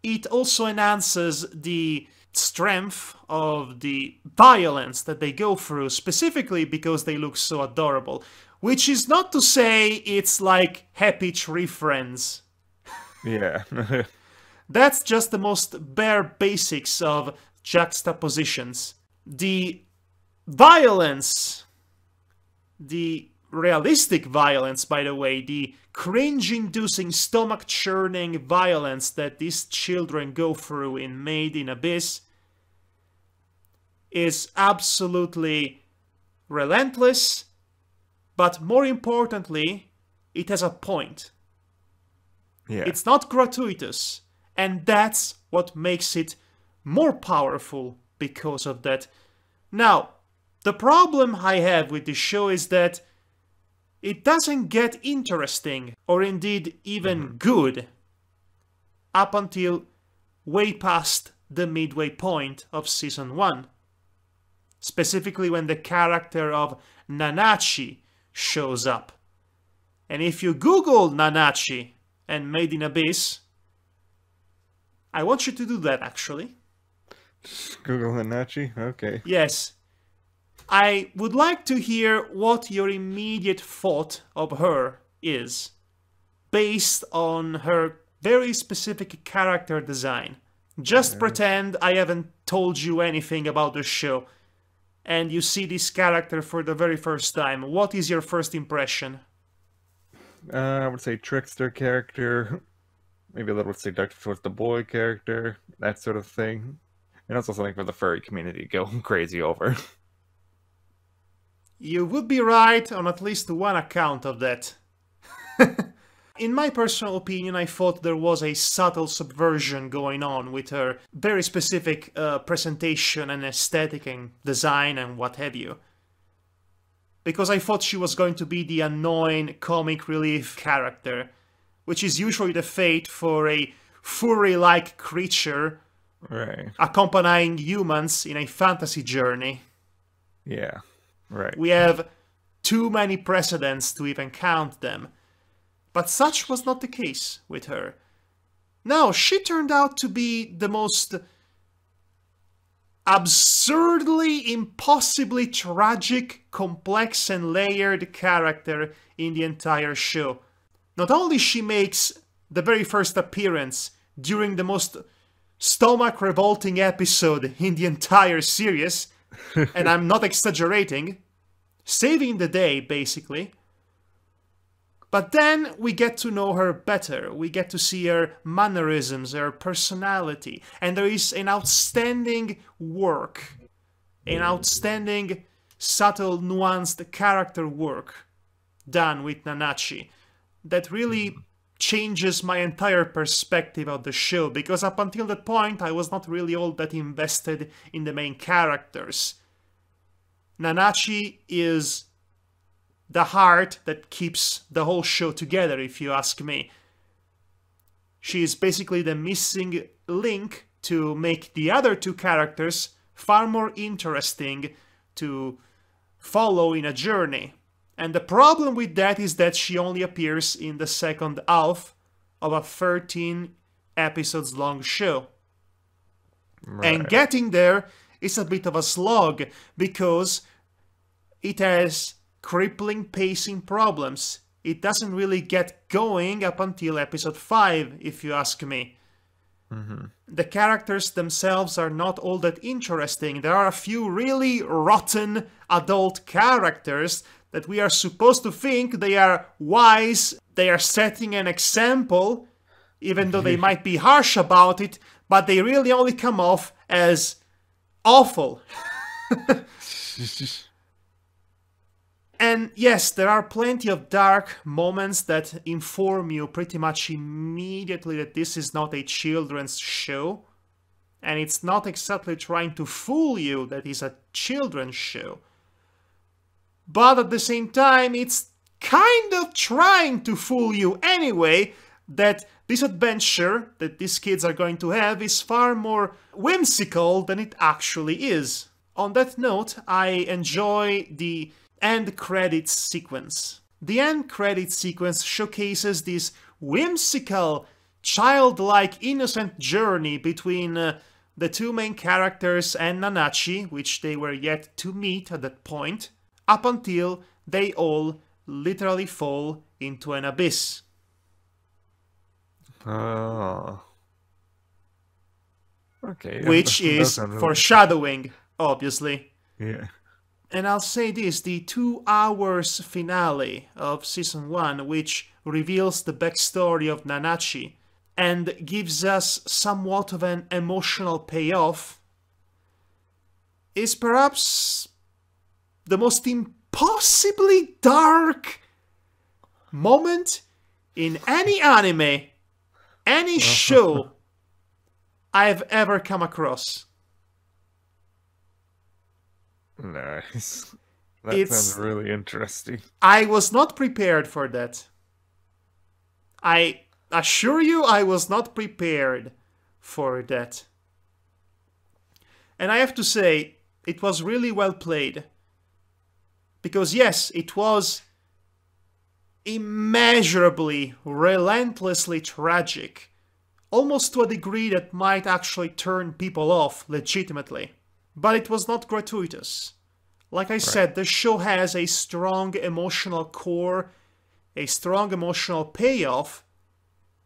it also enhances the strength of the violence that they go through, specifically because they look so adorable. Which is not to say it's like Happy Tree Friends. Yeah. That's just the most bare basics of juxtapositions. The violence, the realistic violence, by the way, the cringe-inducing, stomach-churning violence that these children go through in Made in Abyss is absolutely relentless, but more importantly, it has a point. Yeah. It's not gratuitous, and that's what makes it more powerful because of that. Now, the problem I have with this show is that it doesn't get interesting, or indeed even good, up until way past the midway point of Season 1. Specifically when the character of Nanachi shows up. And if you Google Nanachi and Made in Abyss, I want you to do that actually. Google Nanachi? Okay. Yes. I would like to hear what your immediate thought of her is, based on her very specific character design. Just pretend I haven't told you anything about the show. and you see this character for the very first time, what is your first impression? I would say trickster character, maybe a little seductive towards the boy character, that sort of thing. And also something for the furry community to go crazy over. You would be right on at least one account of that. In my personal opinion, I thought there was a subtle subversion going on with her very specific presentation and aesthetic and design and what have you. Because I thought she was going to be the annoying comic relief character, which is usually the fate for a furry-like creature Right. accompanying humans in a fantasy journey. Yeah. Right. We have too many precedents to even count them. But such was not the case with her. No, she turned out to be the most absurdly, impossibly tragic, complex and layered character in the entire show. Not only she makes the very first appearance during the most stomach-revolting episode in the entire series, and I'm not exaggerating, saving the day, basically. But then we get to know her better, we get to see her mannerisms, her personality, and there is an outstanding work, an outstanding, subtle, nuanced character work done with Nanachi that really changes my entire perspective of the show, because up until that point I was not really all that invested in the main characters. Nanachi is the heart that keeps the whole show together, if you ask me. She is basically the missing link to make the other two characters far more interesting to follow in a journey. And the problem with that is that she only appears in the second half of a 13 episodes long show. Right. And getting there is a bit of a slog, because it has crippling pacing problems. It doesn't really get going up until episode 5, if you ask me. Mm-hmm. The characters themselves are not all that interesting. There are a few really rotten adult characters that we are supposed to think they are wise, they are setting an example, even though they might be harsh about it, but they really only come off as awful. And yes, there are plenty of dark moments that inform you pretty much immediately that this is not a children's show. And it's not exactly trying to fool you that it's a children's show. But at the same time, it's kind of trying to fool you anyway, that this adventure that these kids are going to have is far more whimsical than it actually is. On that note, I enjoy the end credits sequence. The end credits sequence showcases this whimsical, childlike, innocent journey between the two main characters and Nanachi, which they were yet to meet at that point, up until they all literally fall into an abyss. Oh. Okay. Which that is sounds really- foreshadowing, obviously. Yeah. And I'll say this, the 2 hours finale of Season 1, which reveals the backstory of Nanachi and gives us somewhat of an emotional payoff, is perhaps the most impossibly dark moment in any anime, any show I've ever come across. Nice. That It's- sounds really interesting. I was not prepared for that. I assure you I was not prepared for that. And I have to say, it was really well played. Because yes, it was immeasurably, relentlessly tragic. Almost to a degree that might actually turn people off legitimately. But it was not gratuitous. Like I said, the show has a strong emotional core, a strong emotional payoff,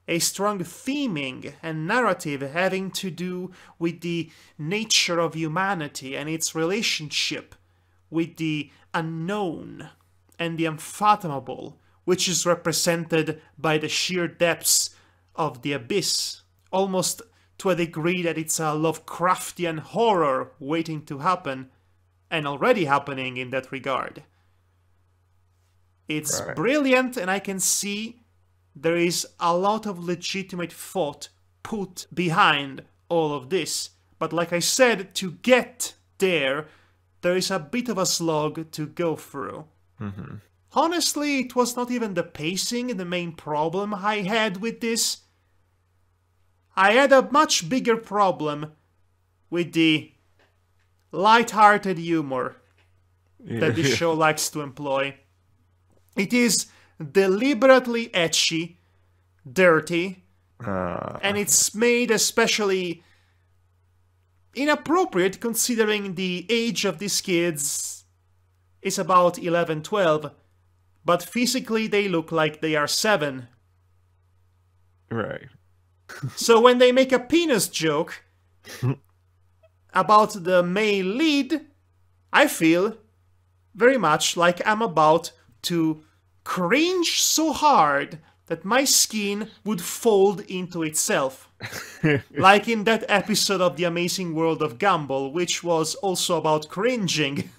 a strong theming and narrative having to do with the nature of humanity and its relationship with the unknown and the unfathomable, which is represented by the sheer depths of the abyss, almost to a degree that it's a Lovecraftian horror waiting to happen, and already happening in that regard. It's brilliant, and I can see there is a lot of legitimate thought put behind all of this. But like I said, to get there is a bit of a slog to go through. Mm-hmm. Honestly, it was not even the pacing the main problem I had with this. I had a much bigger problem with the light-hearted humor that this show likes to employ. It is deliberately ecchi, dirty, and it's made especially inappropriate considering the age of these kids is about 11, 12, but physically they look like they are 7. Right. So when they make a penis joke about the male lead, I feel very much like I'm about to cringe so hard that my skin would fold into itself. Like in that episode of The Amazing World of Gumball, which was also about cringing.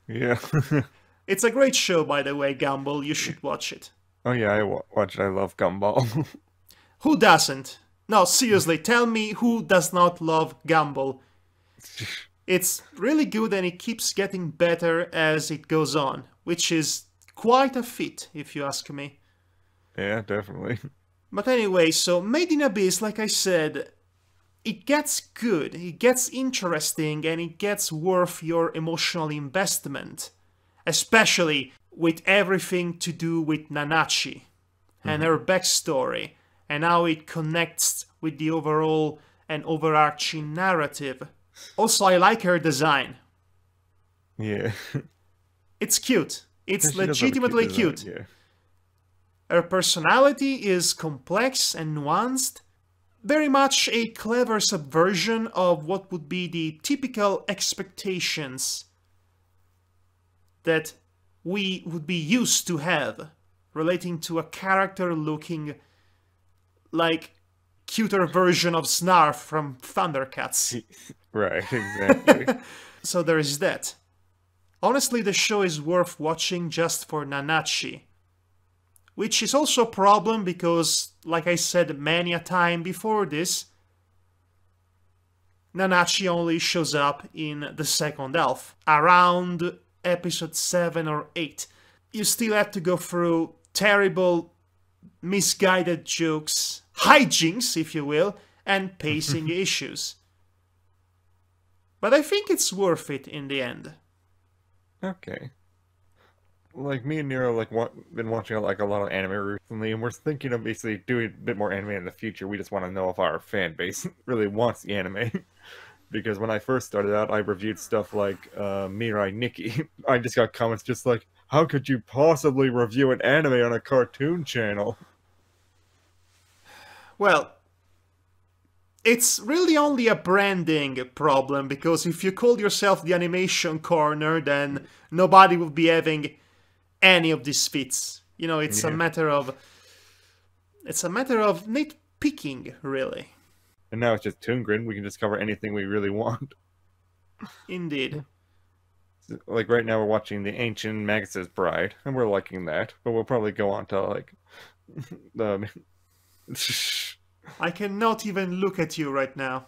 Yeah. It's a great show, by the way, Gumball. You should watch it. Oh yeah, I watch it. I love Gumball. Who doesn't? No, seriously, tell me who does not love Gumball. It's really good and it keeps getting better as it goes on, which is quite a feat, if you ask me. Yeah, definitely. But anyway, so Made in Abyss, like I said, it gets good, it gets interesting, and it gets worth your emotional investment. Especially with everything to do with Nanachi and her backstory, and how it connects with the overall and overarching narrative. Also, I like her design. Yeah. It's cute. It's legitimately cute. Yeah. Her personality is complex and nuanced, very much a clever subversion of what would be the typical expectations that we would be used to have relating to a character looking like cuter version of Snarf from Thundercats. Right, exactly. So there is that. Honestly, the show is worth watching just for Nanachi. Which is also a problem because, like I said many a time before this, Nanachi only shows up in the second half, around episode 7 or 8. You still have to go through terrible, misguided jokes, hijinks, if you will, and pacing issues. But I think it's worth it in the end. Okay. Like, me and Nero, like, been watching, like, a lot of anime recently, and we're thinking of basically doing a bit more anime in the future. We just want to know if our fan base really wants the anime. Because when I first started out, I reviewed stuff like Mirai Nikki. I just got comments just like, how could you possibly review an anime on a cartoon channel? Well, it's really only a branding problem, because if you call yourself the animation corner, then nobody will be having any of these fits. You know, it's a matter of nitpicking, really. And now it's just Toon Grin. We can just cover anything we really want. Indeed. Like, right now we're watching The Ancient Magus' Bride, and we're liking that. But we'll probably go on to, like, the... I cannot even look at you right now.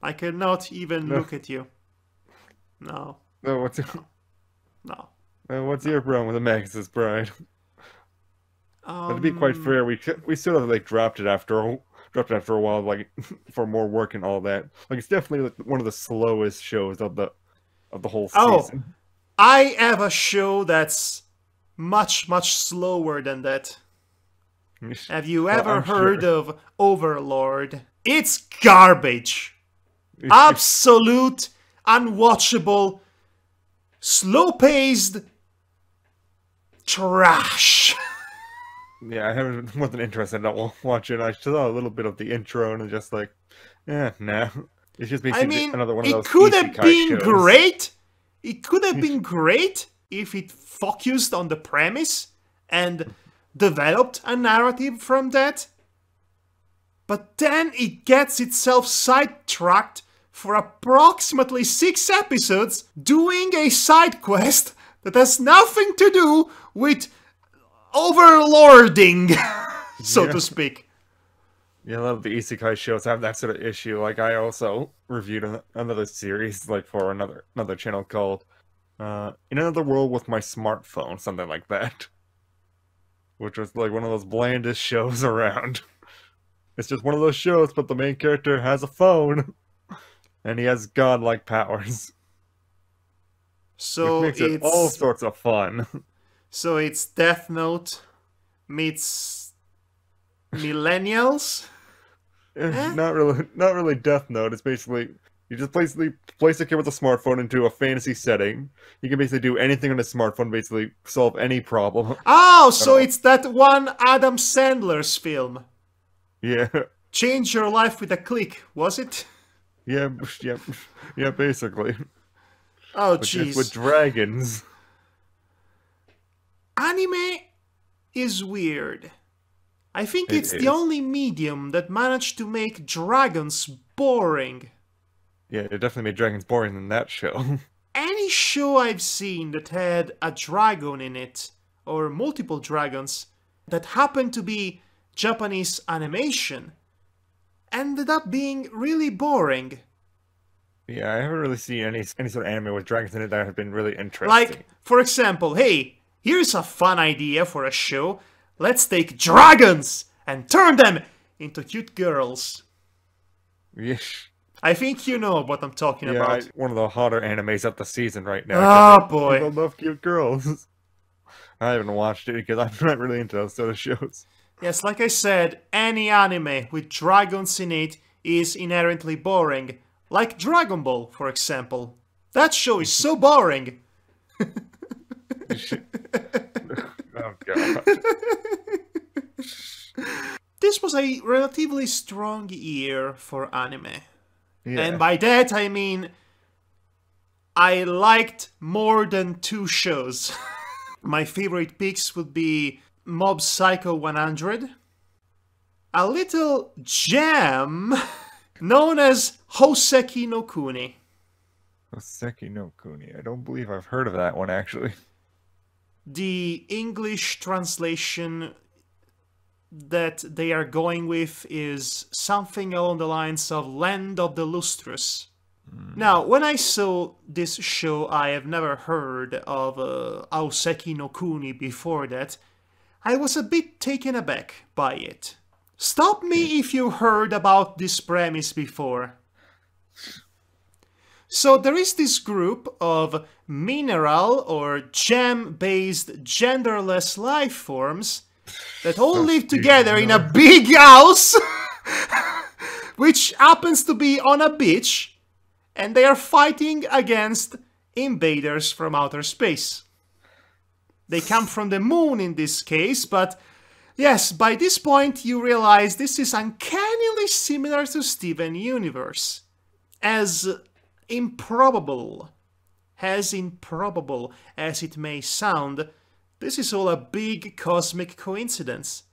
I cannot even look at you. No. No, what's... No. What's your problem with The Magus' Bride? But to be quite fair, we sort of, like, dropped it after a while, like, for more work and all that. Like, it's definitely like, one of the slowest shows of the whole season. Oh, I have a show that's much, much slower than that. Have you ever heard of Overlord? It's garbage. Absolute, unwatchable, slow-paced trash. Yeah, I wasn't interested in watching. I saw a little bit of the intro and just like, nah. It's just basically another one of those it could have been shows. great It could have been great if it focused on the premise and developed a narrative from that. But then it gets itself sidetracked for approximately 6 episodes doing a side quest that has nothing to do with overlording, so to speak. Yeah, a lot of the isekai shows have that sort of issue. Like, I also reviewed another series, like, for another channel called In Another World with My Smartphone, something like that. Which was, like, one of those blandest shows around. It's just one of those shows, but the main character has a phone. And he has godlike powers. So which makes it all sorts of fun. So it's Death Note meets Millennials? Not really Death Note. It's basically you just basically place a kid with a smartphone into a fantasy setting. You can basically do anything on a smartphone, basically solve any problem. Oh, so it's that one Adam Sandler's film. Yeah. Change Your Life with a Click, was it? Yeah, basically. Oh, jeez. jeez. With dragons. Anime is weird. I think it's is. the only medium that managed to make dragons boring. Yeah, it definitely made dragons boring in that show. Any show I've seen that had a dragon in it, or multiple dragons, that happened to be Japanese animation, ended up being really boring. Yeah, I haven't really seen any sort of anime with dragons in it that have been really interesting. Like, for example, hey, here's a fun idea for a show. Let's take dragons and turn them into cute girls. Yeesh. I think you know what I'm talking about. One of the hotter animes of the season right now. Oh boy. People love cute girls. I haven't watched it because I'm not really into those sort of shows. Yes, like I said, any anime with dragons in it is inherently boring. Like Dragon Ball, for example. That show is so boring. Oh god. This was a relatively strong year for anime. Yeah. And by that I mean I liked more than 2 shows. My favorite picks would be Mob Psycho 100, a little gem known as Houseki no Kuni. Houseki no Kuni. I don't believe I've heard of that one, actually. The English translation that they are going with is something along the lines of Land of the Lustrous. Now, when I saw this show, I have never heard of Houseki no Kuni before that. I was a bit taken aback by it. Stop me if you heard about this premise before. So there is this group of mineral or gem-based genderless life forms that all live together in a big house, which happens to be on a beach, and they are fighting against invaders from outer space. They come from the moon in this case, but yes, by this point you realize this is uncannily similar to Steven Universe. As improbable as it may sound, this is all a big cosmic coincidence.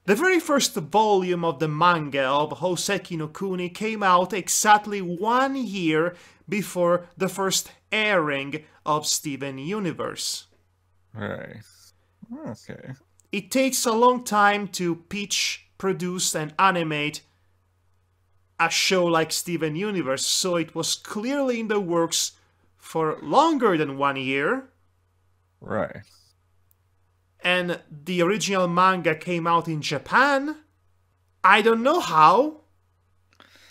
The very first volume of the manga of Houseki no Kuni came out exactly 1 year before the first airing of Steven Universe. Right. Okay. It takes a long time to pitch, produce, and animate a show like Steven Universe, so it was clearly in the works for longer than 1 year. Right. And the original manga came out in Japan. I don't know how.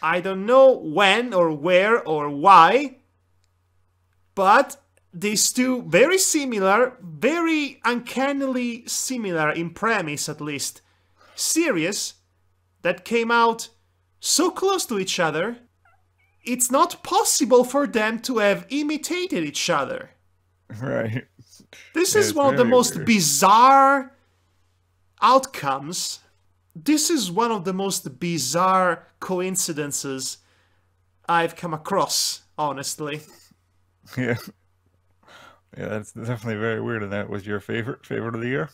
I don't know when or where or why. But these two very similar, very uncannily similar in premise at least, series that came out so close to each other, it's not possible for them to have imitated each other. Right. This is one of the most bizarre outcomes. This is one of the most bizarre coincidences I've come across, honestly. Yeah. Yeah, that's definitely very weird. And that was your favorite of the year?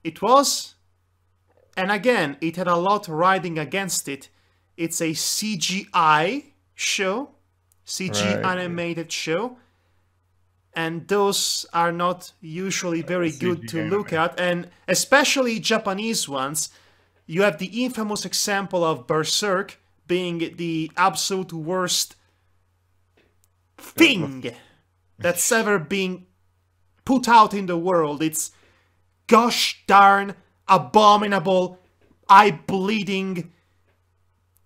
It was, and again, it had a lot riding against it. It's a CGI show, CG Right. animated show, and those are not usually very good CG to look anime. at, and especially Japanese ones. You have the infamous example of Berserk being the absolute worst thing that's ever been put out in the world. It's gosh darn abominable, eye-bleeding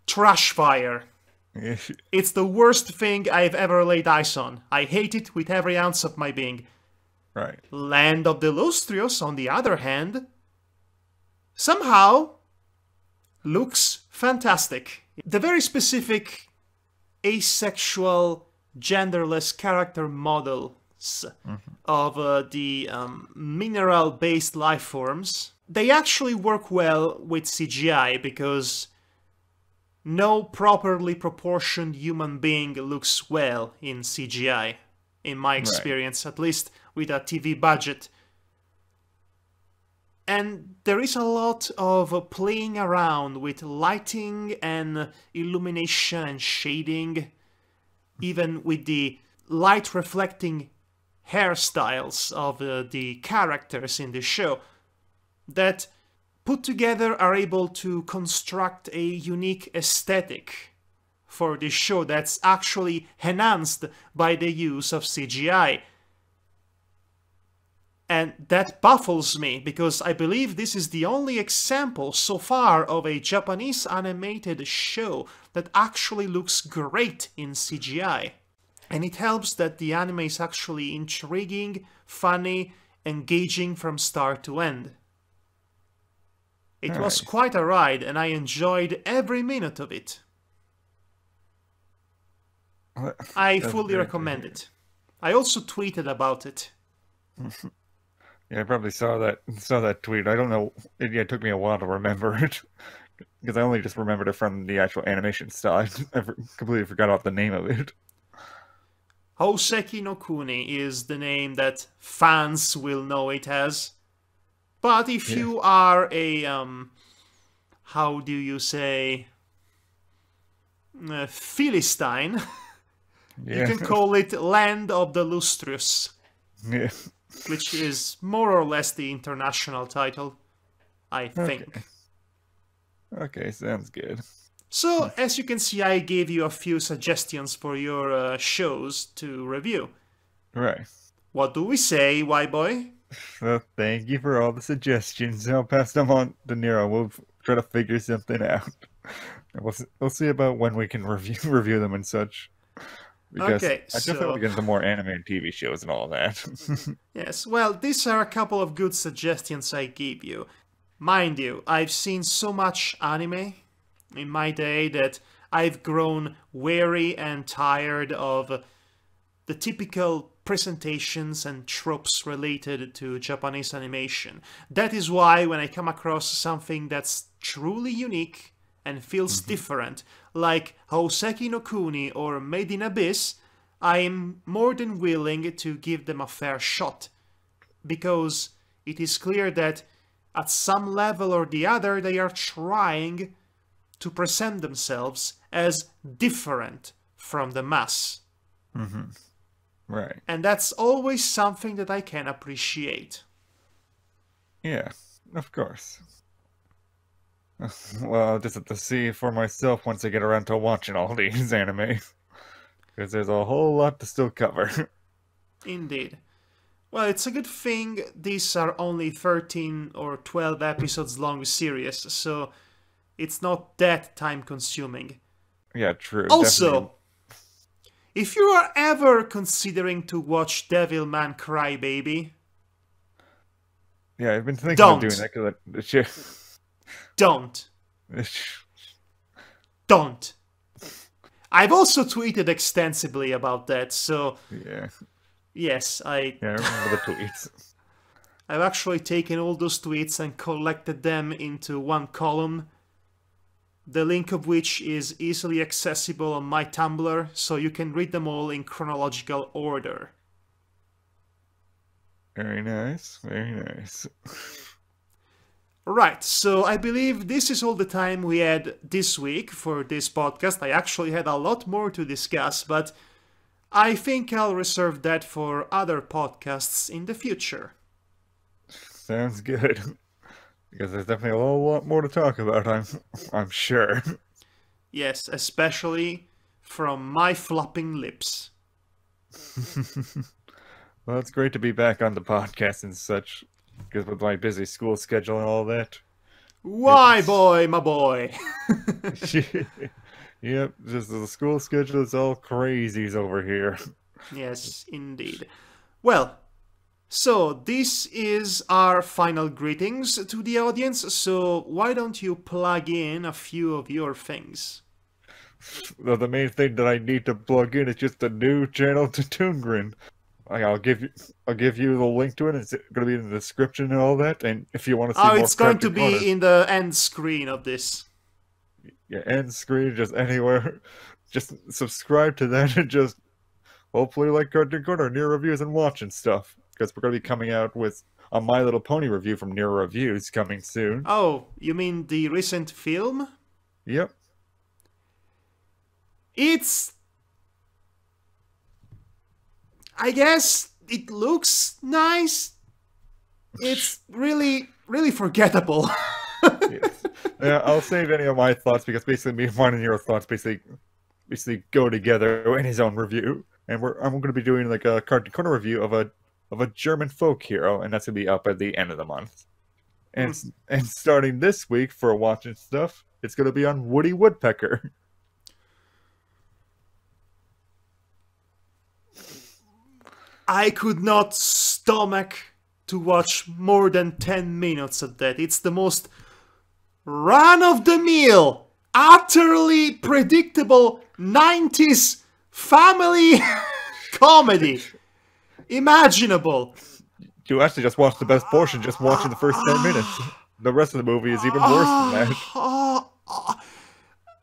trash fire. Yeah. It's the worst thing I've ever laid eyes on. I hate it with every ounce of my being. Right. Land of the Lustrious, on the other hand, somehow looks fantastic. The very specific asexual, genderless character models of the mineral-based life forms, they actually work well with CGI because no properly proportioned human being looks well in CGI, in my experience, at least with a TV budget. And there is a lot of playing around with lighting and illumination and shading, even with the light reflecting hairstyles of the characters in the show, that put together are able to construct a unique aesthetic for this show that's actually enhanced by the use of CGI. And that baffles me, because I believe this is the only example so far of a Japanese animated show that actually looks great in CGI. And it helps that the anime is actually intriguing, funny, engaging from start to end. It was quite a ride, and I enjoyed every minute of it. I fully recommend it. I also tweeted about it. Yeah, I probably saw that tweet. I don't know. It took me a while to remember it because I only just remembered it from the actual animation style. I completely forgot off the name of it. Houseki no Kuni is the name that fans will know it as. But if you are a, how do you say, Philistine, you can call it Land of the Lustrious. Yeah. Which is more or less the international title, I think. Okay, sounds good. So, as you can see, I gave you a few suggestions for your shows to review. Right. What do we say, WhyBoy? Well, thank you for all the suggestions. I'll pass them on to Nero. We'll try to figure something out. We'll see about when we can review them and such. Because Okay, I definitely want to get into more anime and TV shows and all that. Yes, well, these are a couple of good suggestions I gave you. Mind you, I've seen so much anime in my day that I've grown weary and tired of the typical presentations and tropes related to Japanese animation. That is why when I come across something that's truly unique and feels different, like Houseki no Kuni or Made in Abyss, I'm more than willing to give them a fair shot, because it is clear that at some level or the other they are trying to present themselves as different from the mass. Right. And that's always something that I can appreciate. Yeah, of course. Well, I'll just have to see for myself once I get around to watching all these anime. Because there's a whole lot to still cover. Indeed. Well, it's a good thing these are only 13 or 12 episodes long series, so it's not that time consuming. Yeah, true. Also, definitely. if you are ever considering to watch Devilman Crybaby, Yeah, I've been thinking Don't. of doing that because don't. Don't. I've also tweeted extensively about that, so yeah, yes, I remember the tweets. I've actually taken all those tweets and collected them into one column, the link of which is easily accessible on my Tumblr, so you can read them all in chronological order. Very nice, very nice. Right, so I believe this is all the time we had this week for this podcast. I actually had a lot more to discuss, but I think I'll reserve that for other podcasts in the future. Sounds good. Because there's definitely a whole lot more to talk about, I'm sure. Yes, especially from my flopping lips. Well, it's great to be back on the podcast and such, because with my busy school schedule and all that. WhyBoy, my boy! Yep, just the school schedule is all crazies over here. Yes, indeed. Well, so this is our final greetings to the audience, so why don't you plug in a few of your things? Well, the main thing that I need to plug in is just a new channel to Toongrin. I'll give you the link to it. It's going to be in the description and all that. And if you want to see more, it's going to be in the end screen of this. Yeah, end screen, just anywhere. Just subscribe to that and just hopefully like Cartoon Corner, Near Reviews, and watching stuff. Because we're going to be coming out with a My Little Pony review from Near Reviews coming soon. Oh, you mean the recent film? Yep. I guess it looks nice. It's really, really forgettable. Yes. Yeah, I'll save any of my thoughts because basically me and mine and your thoughts basically go together in his own review. And I'm going to be doing like a Cartoon Corner review of a German folk hero, and that's going to be up at the end of the month. And starting this week for watching stuff, it's going to be on Woody Woodpecker. I could not stomach to watch more than 10 minutes of that. It's the most run-of-the-mill, utterly predictable 90s family comedy imaginable. You actually just watched the best portion, just watching the first 10 minutes. The rest of the movie is even worse than that.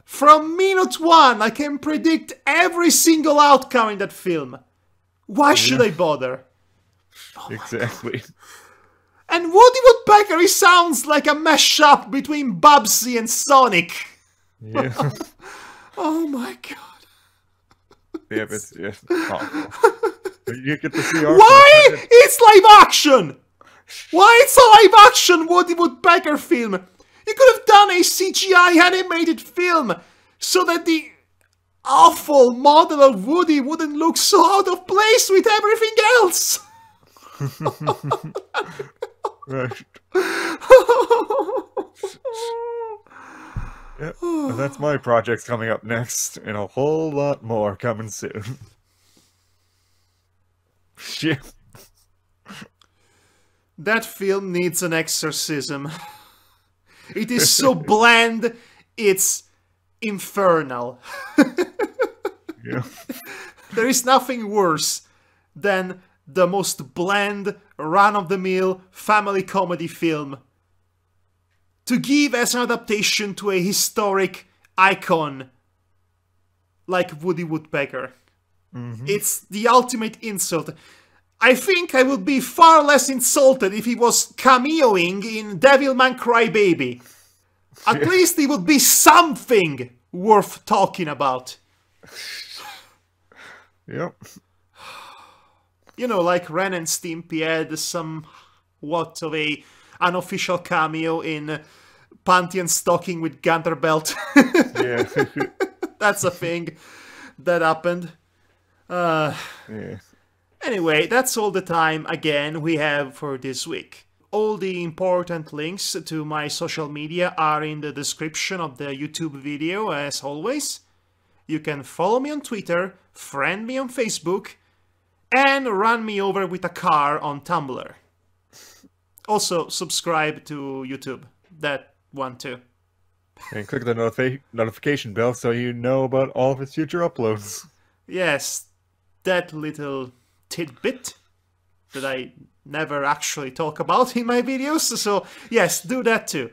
From minute one, I can predict every single outcome in that film. Why should I bother? Exactly. And Woody Woodpecker, he sounds like a mashup between Bubsy and Sonic. Yeah. Oh my god. Yeah, it's just awful. You get to see our Why? It's live action! Why it's a live action Woody Woodpecker film? You could have done a CGI animated film so that the awful model of Woody wouldn't look so out of place with everything else. Right. Yep. And that's my projects coming up next, and a whole lot more coming soon. Shit. That film needs an exorcism. It is so bland, it's infernal. Yeah. There is nothing worse than the most bland, run-of-the-mill family comedy film to give as an adaptation to a historic icon like Woody Woodpecker. It's the ultimate insult. I think I would be far less insulted if he was cameoing in Devilman Crybaby. At least it would be something worth talking about. Yep. You know, like Ren and Stimpy had somewhat of a unofficial cameo in Panty and Stocking with Gunterbelt. Yeah. That's a thing that happened. Yeah. Anyway, that's all the time, again, we have for this week. All the important links to my social media are in the description of the YouTube video, as always. You can follow me on Twitter, friend me on Facebook, and run me over with a car on Tumblr. Also, subscribe to YouTube. That one too. And click the notification bell so you know about all of his future uploads. Yes, that little tidbit that I never actually talk about in my videos, so yes, do that too.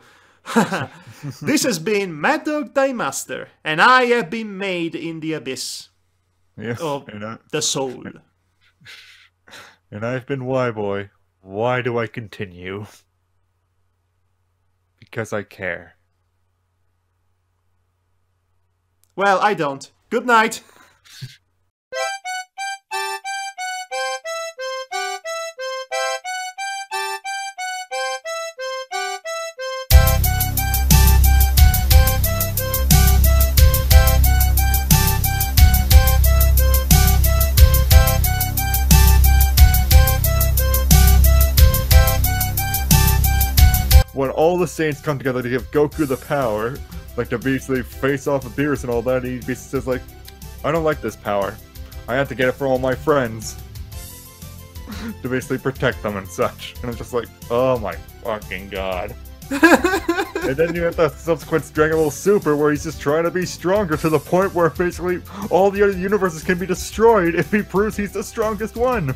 This has been Madhog Thy Master, and I have been made in the abyss Yes, of the soul. and I've been WhyBoy. Why do I continue? Because I care. Well, I don't. Good night! When all the Saints come together to give Goku the power, like to basically face off with Beerus and all that, he basically says like, I don't like this power. I have to get it for all my friends. To basically protect them and such. And I'm just like, oh my fucking god. And then you have the subsequent Dragon Ball Super where he's just trying to be stronger to the point where basically all the other universes can be destroyed if he proves he's the strongest one.